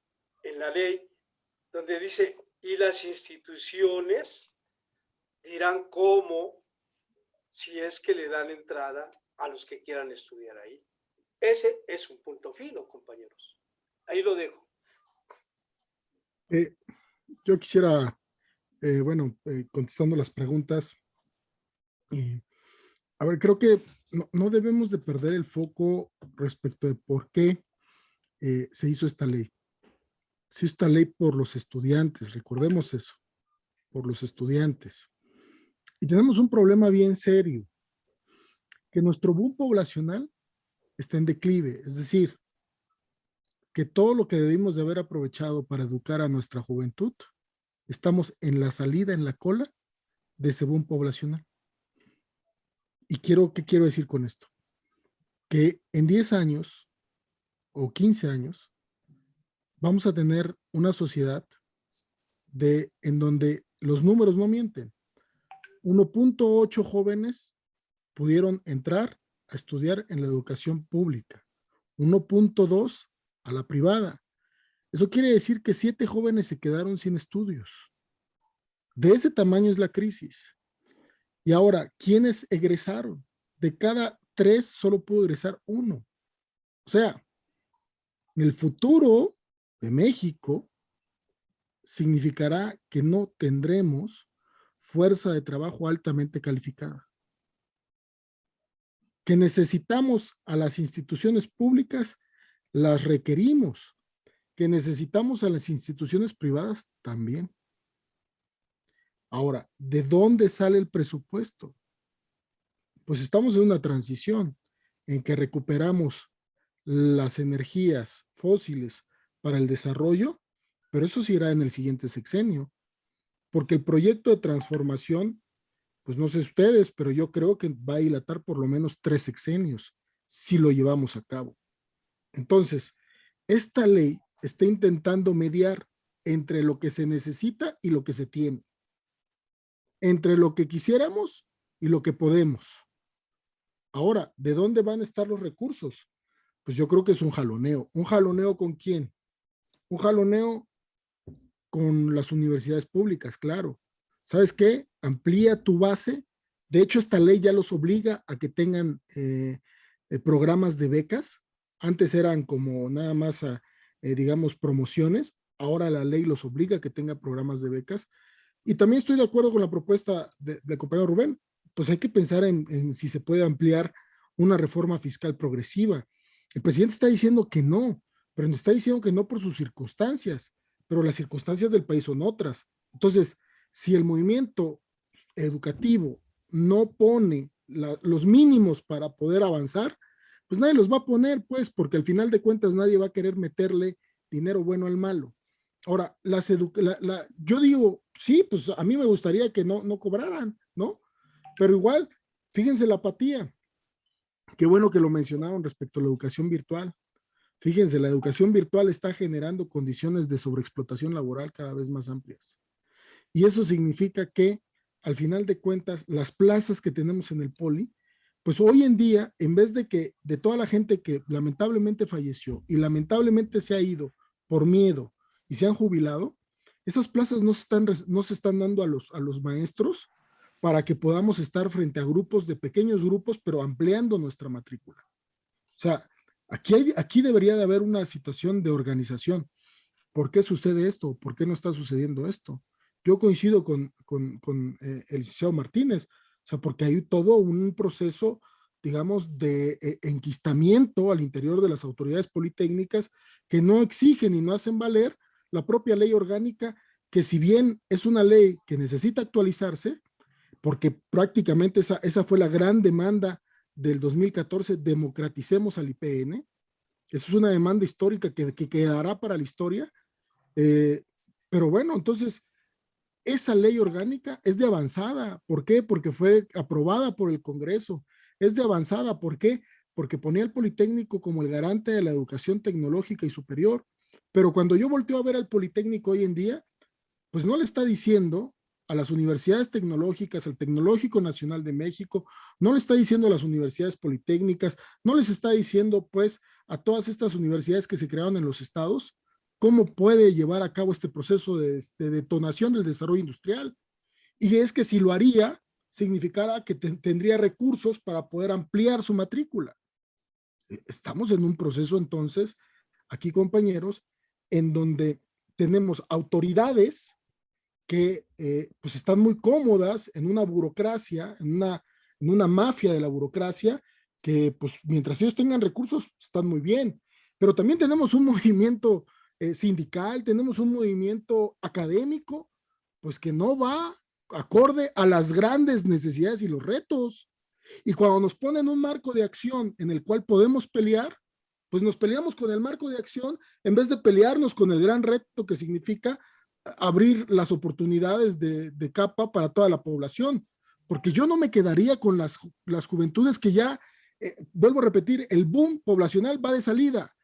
S4: en la ley donde dice, y las instituciones dirán cómo, si es que le dan entrada a los que quieran estudiar ahí. Ese es un punto fino, compañeros. Ahí lo dejo.
S3: Yo quisiera, contestando las preguntas, a ver, creo que no debemos de perder el foco respecto de por qué se hizo esta ley. Se hizo esta ley por los estudiantes, recordemos eso, por los estudiantes. Y tenemos un problema bien serio, que nuestro boom poblacional está en declive, es decir, que todo lo que debimos de haber aprovechado para educar a nuestra juventud, estamos en la salida, en la cola de ese boom poblacional. ¿Y qué quiero decir con esto? Que en 10 años o 15 años vamos a tener una sociedad en donde los números no mienten. 1.8 jóvenes pudieron entrar a estudiar en la educación pública, 1.2 a la privada. Eso quiere decir que 7 jóvenes se quedaron sin estudios. De ese tamaño es la crisis. Y ahora, ¿quiénes egresaron? De cada 3 solo pudo egresar 1. O sea, en el futuro de México significará que no tendremos fuerza de trabajo altamente calificada. Que necesitamos a las instituciones públicas, las requerimos. Que necesitamos a las instituciones privadas también. Ahora, ¿de dónde sale el presupuesto? Pues estamos en una transición en que recuperamos las energías fósiles para el desarrollo, pero eso sí irá en el siguiente sexenio, porque el proyecto de transformación, pues no sé ustedes, pero yo creo que va a dilatar por lo menos 3 sexenios si lo llevamos a cabo. Entonces, esta ley está intentando mediar entre lo que se necesita y lo que se tiene, entre lo que quisiéramos y lo que podemos. Ahora, ¿de dónde van a estar los recursos? Pues yo creo que es un jaloneo. ¿Un jaloneo con quién? Un jaloneo con las universidades públicas, claro. ¿Sabes qué? Amplía tu base. De hecho, esta ley ya los obliga a que tengan programas de becas. Antes eran como nada más, digamos, promociones. Ahora la ley los obliga a que tengan programas de becas. Y también estoy de acuerdo con la propuesta del compañero Rubén. Pues hay que pensar en si se puede ampliar una reforma fiscal progresiva. El presidente está diciendo que no, pero nos está diciendo que no por sus circunstancias, pero las circunstancias del país son otras. Entonces, si el movimiento educativo no pone los mínimos para poder avanzar, pues nadie los va a poner, pues, porque al final de cuentas nadie va a querer meterle dinero bueno al malo. Ahora, yo digo, sí, pues a mí me gustaría que no cobraran, ¿no? Pero igual, fíjense la apatía. Qué bueno que lo mencionaron respecto a la educación virtual. Fíjense, la educación virtual está generando condiciones de sobreexplotación laboral cada vez más amplias. Y eso significa que, al final de cuentas, las plazas que tenemos en el poli, pues hoy en día, en vez de que de toda la gente que lamentablemente falleció y lamentablemente se ha ido por miedo y se han jubilado, esas plazas no se están dando a los maestros para que podamos estar frente a grupos de pequeños grupos, pero ampliando nuestra matrícula. O sea, aquí debería de haber una situación de organización. ¿Por qué sucede esto? ¿Por qué no está sucediendo esto? Yo coincido con el licenciado Martínez, o sea, porque hay todo un proceso, digamos, de enquistamiento al interior de las autoridades politécnicas que no exigen y no hacen valer la propia ley orgánica, que si bien es una ley que necesita actualizarse, porque prácticamente esa fue la gran demanda del 2014, democraticemos al IPN. Eso es una demanda histórica que quedará para la historia. Pero bueno, entonces, esa ley orgánica es de avanzada. ¿Por qué? Porque fue aprobada por el Congreso. Es de avanzada. ¿Por qué? Porque ponía al Politécnico como el garante de la educación tecnológica y superior. Pero cuando yo volteo a ver al Politécnico hoy en día, pues no le está diciendo a las universidades tecnológicas, al Tecnológico Nacional de México, no le está diciendo a las universidades politécnicas, no les está diciendo pues a todas estas universidades que se crearon en los estados, cómo puede llevar a cabo este proceso de detonación del desarrollo industrial. Y es que si lo haría, significara que tendría recursos para poder ampliar su matrícula. Estamos en un proceso entonces, aquí compañeros, en donde tenemos autoridades que pues están muy cómodas en una burocracia, en una mafia de la burocracia, que pues mientras ellos tengan recursos están muy bien. Pero también tenemos un movimiento sindical, tenemos un movimiento académico, pues que no va acorde a las grandes necesidades y los retos. Y cuando nos ponen un marco de acción en el cual podemos pelear, pues nos peleamos con el marco de acción en vez de pelearnos con el gran reto que significa abrir las oportunidades de capa para toda la población, porque yo no me quedaría con las juventudes que ya, vuelvo a repetir, el boom poblacional va de salida,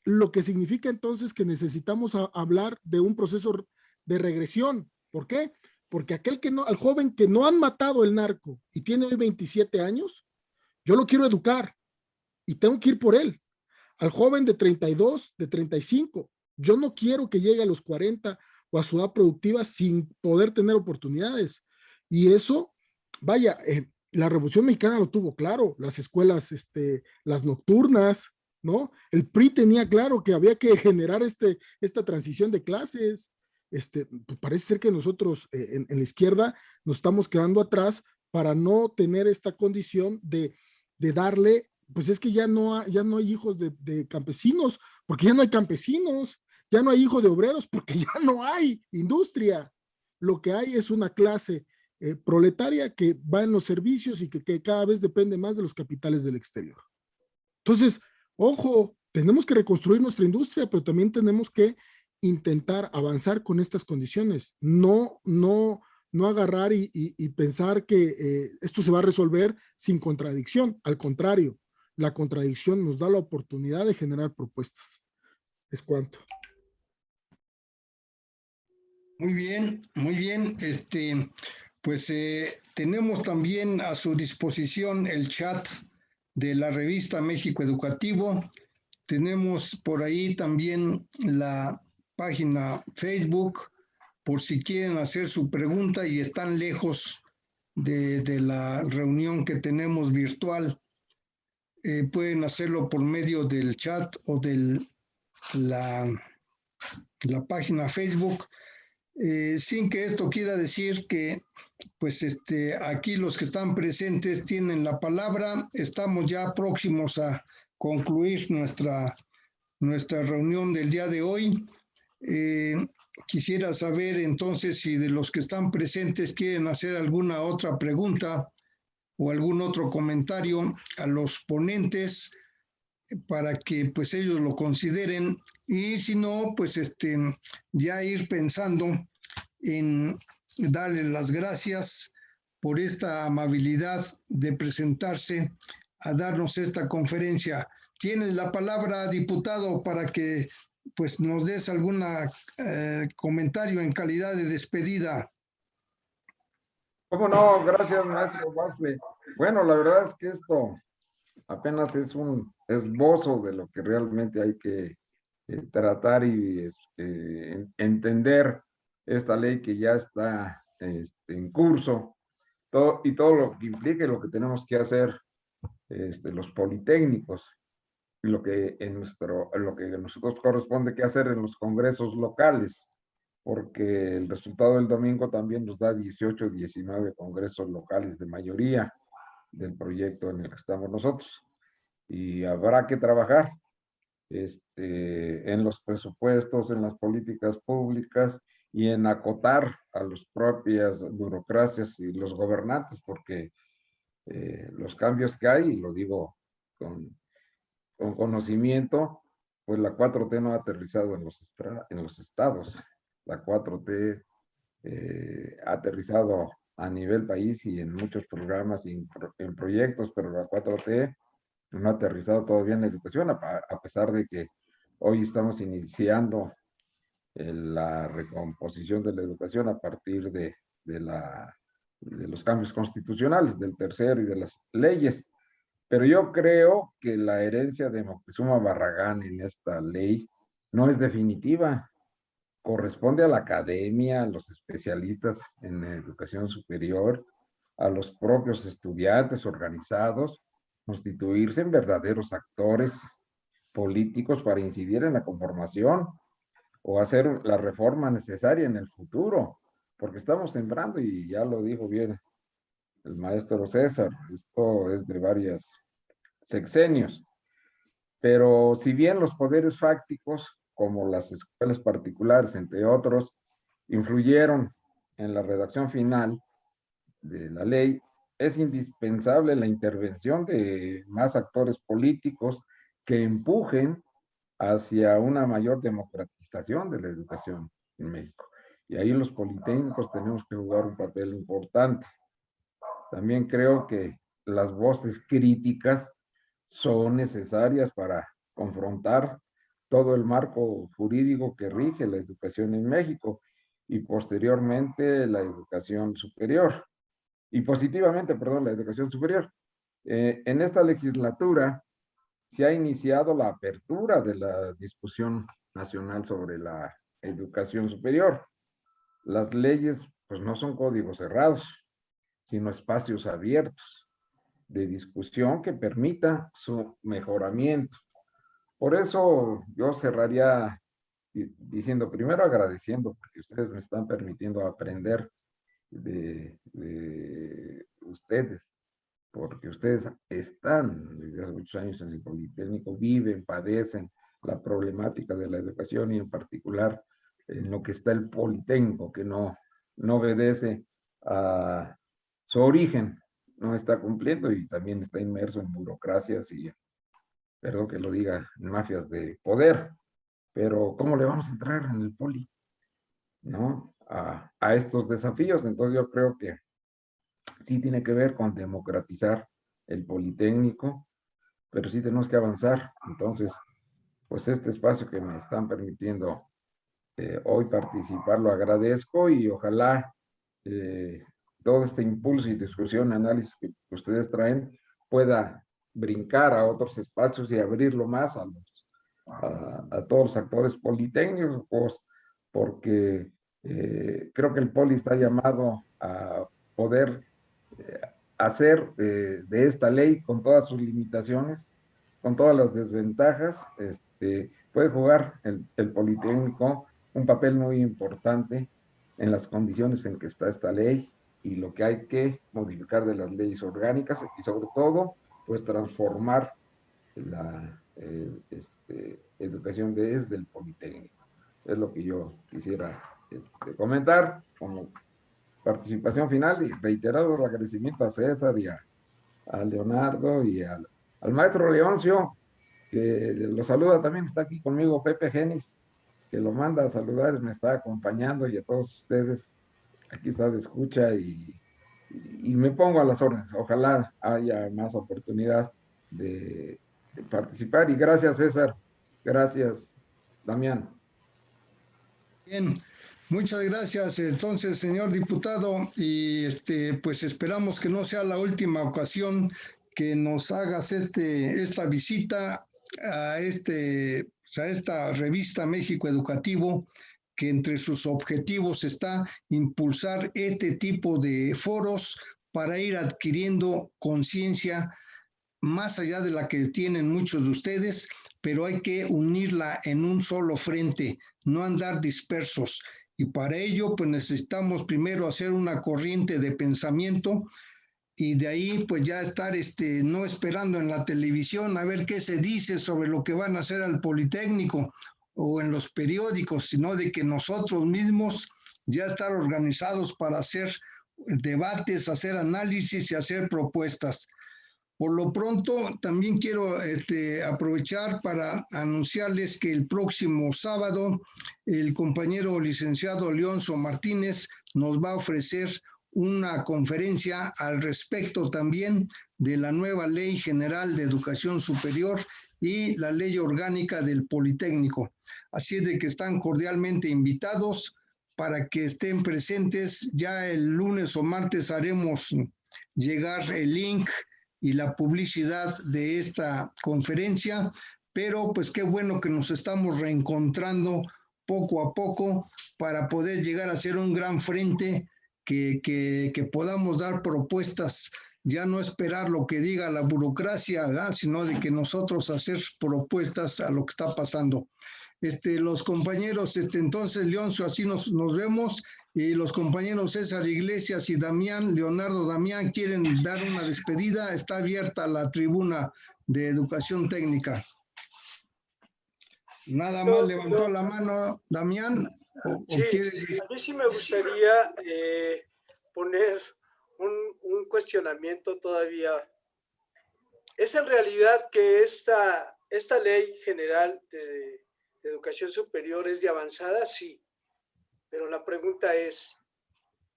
S3: lo que significa entonces que necesitamos hablar de un proceso de regresión. ¿Por qué? Porque al joven que no han matado el narco y tiene hoy 27 años, yo lo quiero educar y tengo que ir por él. Al joven de 32, de 35, yo no quiero que llegue a los 40 o a su edad productiva sin poder tener oportunidades. Y eso, vaya, la Revolución Mexicana lo tuvo claro, las escuelas, las nocturnas, ¿no? El PRI tenía claro que había que generar esta transición de clases. Pues parece ser que nosotros en la izquierda nos estamos quedando atrás para no tener esta condición de de darle, pues es que ya no hay hijos de campesinos, porque ya no hay campesinos, ya no hay hijos de obreros, porque ya no hay industria. Lo que hay es una clase proletaria que va en los servicios y que cada vez depende más de los capitales del exterior. Entonces, ojo, tenemos que reconstruir nuestra industria, pero también tenemos que intentar avanzar con estas condiciones. No agarrar y pensar que esto se va a resolver sin contradicción. Al contrario, la contradicción nos da la oportunidad de generar propuestas. Es cuanto.
S1: Muy bien, muy bien. Pues tenemos también a su disposición el chat de la revista México Educativo. Tenemos por ahí también la página Facebook, por si quieren hacer su pregunta y están lejos de la reunión que tenemos virtual. Pueden hacerlo por medio del chat o de la página Facebook. Sin que esto quiera decir que pues aquí los que están presentes tienen la palabra. Estamos ya próximos a concluir nuestra reunión del día de hoy. Quisiera saber entonces si de los que están presentes quieren hacer alguna otra pregunta o algún otro comentario a los ponentes para que pues ellos lo consideren, y si no, pues ya ir pensando en darle las gracias por esta amabilidad de presentarse a darnos esta conferencia. Tienes la palabra, diputado, para que pues nos des algún comentario en calidad de despedida.
S2: ¿Cómo no? Gracias, maestro Bartley. Bueno, la verdad es que esto apenas es un esbozo de lo que realmente hay que tratar y entender esta ley que ya está en curso, y todo lo que implica y lo que tenemos que hacer los politécnicos, y lo que a nosotros corresponde que hacer en los congresos locales, porque el resultado del domingo también nos da 18 o 19 congresos locales de mayoría del proyecto en el que estamos nosotros. Y habrá que trabajar en los presupuestos, en las políticas públicas y en acotar a las propias burocracias y los gobernantes, porque los cambios que hay, y lo digo con conocimiento, pues la 4T no ha aterrizado en los estados. La 4T ha aterrizado a nivel país y en muchos programas y en proyectos, pero la 4T no ha aterrizado todavía en la educación, a pesar de que hoy estamos iniciando la recomposición de la educación a partir de los cambios constitucionales, del tercero y de las leyes. Pero yo creo que la herencia de Moctezuma Barragán en esta ley no es definitiva. Corresponde a la academia, a los especialistas en educación superior, a los propios estudiantes organizados, constituirse en verdaderos actores políticos para incidir en la conformación o hacer la reforma necesaria en el futuro, porque estamos sembrando, y ya lo dijo bien el maestro César, esto es de varios sexenios, pero si bien los poderes fácticos, como las escuelas particulares, entre otros, influyeron en la redacción final de la ley, es indispensable la intervención de más actores políticos que empujen hacia una mayor democratización de la educación en México. Y ahí los politécnicos tenemos que jugar un papel importante. También creo que las voces críticas son necesarias para confrontar todo el marco jurídico que rige la educación en México y posteriormente la educación superior. Y positivamente, perdón, la educación superior. En esta legislatura se ha iniciado la apertura de la discusión nacional sobre la educación superior. Las leyes, pues, no son códigos cerrados, sino espacios abiertos de discusión que permita su mejoramiento. Por eso yo cerraría diciendo, primero agradeciendo, porque ustedes me están permitiendo aprender de ustedes, porque ustedes están desde hace muchos años en el Politécnico, viven, padecen la problemática de la educación y en particular en lo que está el Politécnico, que no obedece a su origen, no está cumpliendo y también está inmerso en burocracias y, perdón que lo diga, en mafias de poder. Pero ¿cómo le vamos a entrar en el Poli? ¿No? A estos desafíos. Entonces yo creo que sí tiene que ver con democratizar el Politécnico, pero sí tenemos que avanzar. Entonces, pues este espacio que me están permitiendo hoy participar lo agradezco y ojalá todo este impulso y discusión, análisis que ustedes traen pueda brincar a otros espacios y abrirlo más a todos los actores politécnicos, porque creo que el Poli está llamado a poder hacer de esta ley, con todas sus limitaciones, con todas las desventajas, puede jugar el Politécnico un papel muy importante en las condiciones en que está esta ley y lo que hay que modificar de las leyes orgánicas y sobre todo, pues transformar la educación desde el Politécnico. Es lo que yo quisiera comentar como participación final y reiterado el agradecimiento a César y a Leonardo y al maestro Leoncio, que lo saluda también, está aquí conmigo Pepe Genis, que lo manda a saludar, me está acompañando, y a todos ustedes, aquí está de escucha y me pongo a las órdenes. Ojalá haya más oportunidad de participar, y gracias César, gracias Damián.
S1: Bien, muchas gracias entonces, señor diputado, y pues esperamos que no sea la última ocasión que nos hagas esta visita a esta revista México Educativo, que entre sus objetivos está impulsar este tipo de foros para ir adquiriendo conciencia más allá de la que tienen muchos de ustedes, pero hay que unirla en un solo frente, no andar dispersos. Y para ello, pues necesitamos primero hacer una corriente de pensamiento y de ahí pues ya estar no esperando en la televisión a ver qué se dice sobre lo que van a hacer al Politécnico o en los periódicos, sino de que nosotros mismos ya estar organizados para hacer debates, hacer análisis y hacer propuestas. Por lo pronto, también quiero aprovechar para anunciarles que el próximo sábado el compañero licenciado Leoncio Martínez nos va a ofrecer una conferencia al respecto también de la nueva Ley General de Educación Superior y la Ley Orgánica del Politécnico. Así es de que están cordialmente invitados para que estén presentes. Ya el lunes o martes haremos llegar el link y la publicidad de esta conferencia, pero pues qué bueno que nos estamos reencontrando poco a poco para poder llegar a ser un gran frente que podamos dar propuestas, ya no esperar lo que diga la burocracia, ¿verdad? Sino de que nosotros hacer propuestas a lo que está pasando. Los compañeros, entonces, Leoncio, así nos vemos, y los compañeros César Iglesias y Leonardo Damián, quieren dar una despedida. Está abierta la tribuna de educación técnica. Nada más levantó la mano Damián.
S4: Sí, a mí sí me gustaría poner un cuestionamiento todavía. ¿Es en realidad que esta ley general de educación superior es de avanzada? Sí, pero la pregunta es,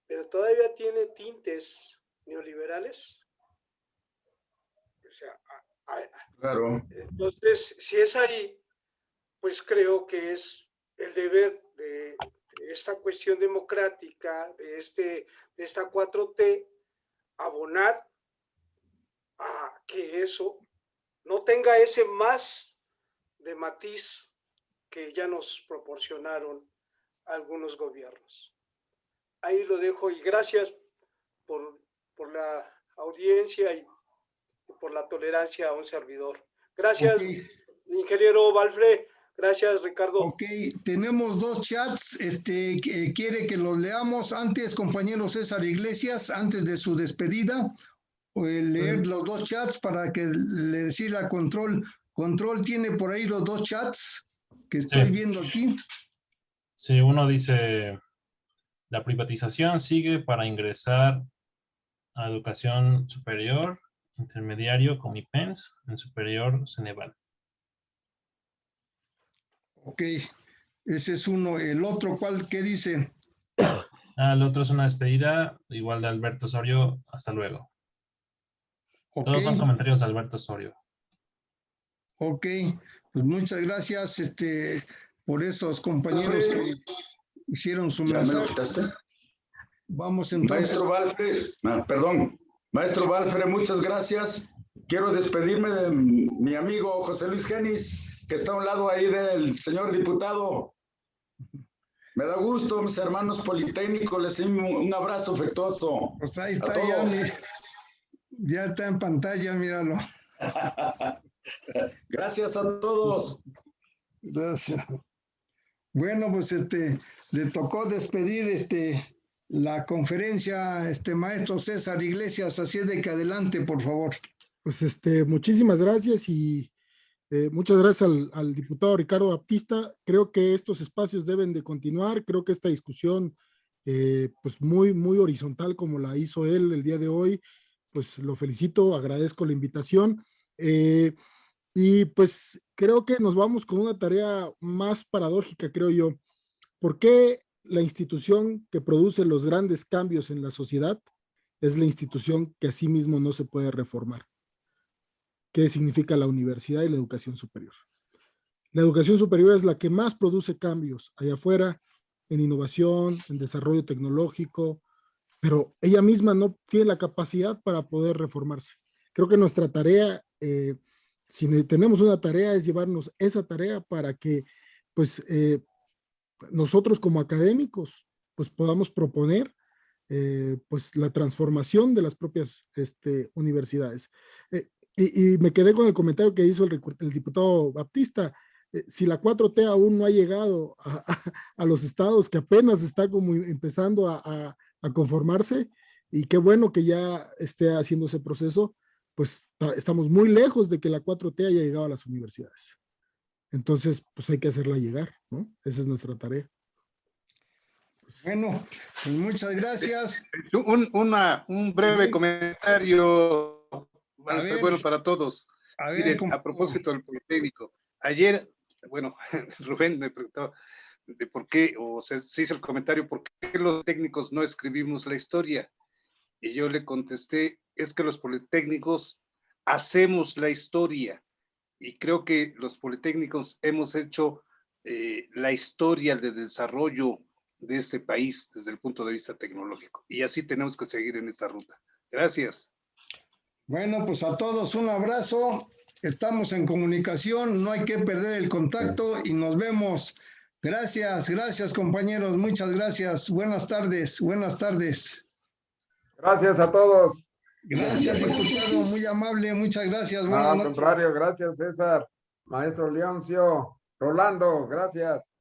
S4: ¿pero todavía tiene tintes neoliberales? O sea,
S7: claro.
S4: Entonces, si es ahí, pues creo que es el deber de esta cuestión democrática, de esta 4T, abonar a que eso no tenga ese más de matiz que ya nos proporcionaron algunos gobiernos. Ahí lo dejo, y gracias por la audiencia y por la tolerancia a un servidor. Gracias, ingeniero Valfre. Gracias, Ricardo.
S1: Ok, tenemos dos chats, quiere que los leamos antes, compañero César Iglesias, antes de su despedida, leer los dos chats para que le decir a Control. Control tiene por ahí los dos chats que estoy viendo aquí.
S8: Sí, uno dice, la privatización sigue para ingresar a educación superior, intermediario, Comipens, en superior, Ceneval.
S1: Ok, ese es uno. El otro, ¿cuál? ¿Qué dice?
S8: El otro es una despedida, igual de Alberto Osorio, hasta luego.
S1: Ok,
S8: Todos son comentarios de Alberto Osorio.
S1: ok, pues muchas gracias por esos compañeros que hicieron su
S7: ¿Ya me lo
S1: mensaje.
S7: quitaste?
S1: Vamos entonces.
S7: Maestro Valfre, perdón, Maestro Valfre, muchas gracias. Quiero despedirme de mi amigo José Luis Genis, que está a un lado ahí del señor diputado. Me da gusto, mis hermanos politécnicos, les doy un abrazo afectuoso.
S1: Pues ahí
S7: A
S1: está,
S7: todos.
S1: ya está en pantalla, míralo.
S7: Gracias a todos.
S1: Gracias. Bueno, pues le tocó despedir la conferencia, maestro César Iglesias, así es de que adelante, por favor.
S3: Pues muchísimas gracias y muchas gracias al diputado Ricardo Baptista. Creo que estos espacios deben de continuar. Creo que esta discusión, pues muy, muy horizontal como la hizo él el día de hoy, pues lo felicito, agradezco la invitación. Y pues creo que nos vamos con una tarea más paradójica, creo yo. ¿Por qué la institución que produce los grandes cambios en la sociedad es la institución que a sí mismo no se puede reformar? ¿Qué significa la universidad y la educación superior? La educación superior es la que más produce cambios allá afuera, en innovación, en desarrollo tecnológico, pero ella misma no tiene la capacidad para poder reformarse. Creo que nuestra tarea, si tenemos una tarea, es llevarnos esa tarea para que, pues, nosotros como académicos, pues podamos proponer, pues, la transformación de las propias universidades. Y me quedé con el comentario que hizo el diputado Baptista. Si la 4T aún no ha llegado a los estados, que apenas está como empezando a conformarse, y qué bueno que ya esté haciendo ese proceso, pues estamos muy lejos de que la 4T haya llegado a las universidades. Entonces, pues hay que hacerla llegar, ¿no? Esa es nuestra tarea. Pues,
S1: bueno, pues muchas gracias.
S6: Un breve comentario, bueno, para todos.
S1: A ver,
S6: miren, a propósito del Politécnico, ayer, bueno, Rubén me preguntó de por qué, o se hizo el comentario, por qué los técnicos no escribimos la historia. Y yo le contesté, es que los politécnicos hacemos la historia. Y creo que los politécnicos hemos hecho la historia de desarrollo de este país desde el punto de vista tecnológico. Y así tenemos que seguir en esta ruta. Gracias.
S1: Bueno, pues a todos un abrazo. Estamos en comunicación, no hay que perder el contacto y nos vemos. Gracias, gracias compañeros, muchas gracias. Buenas tardes, buenas tardes.
S2: Gracias a todos.
S1: Gracias, diputado, muy amable, muchas gracias. Buenas
S2: Al
S1: noches.
S2: contrario, gracias César, maestro Leoncio, Rolando, gracias.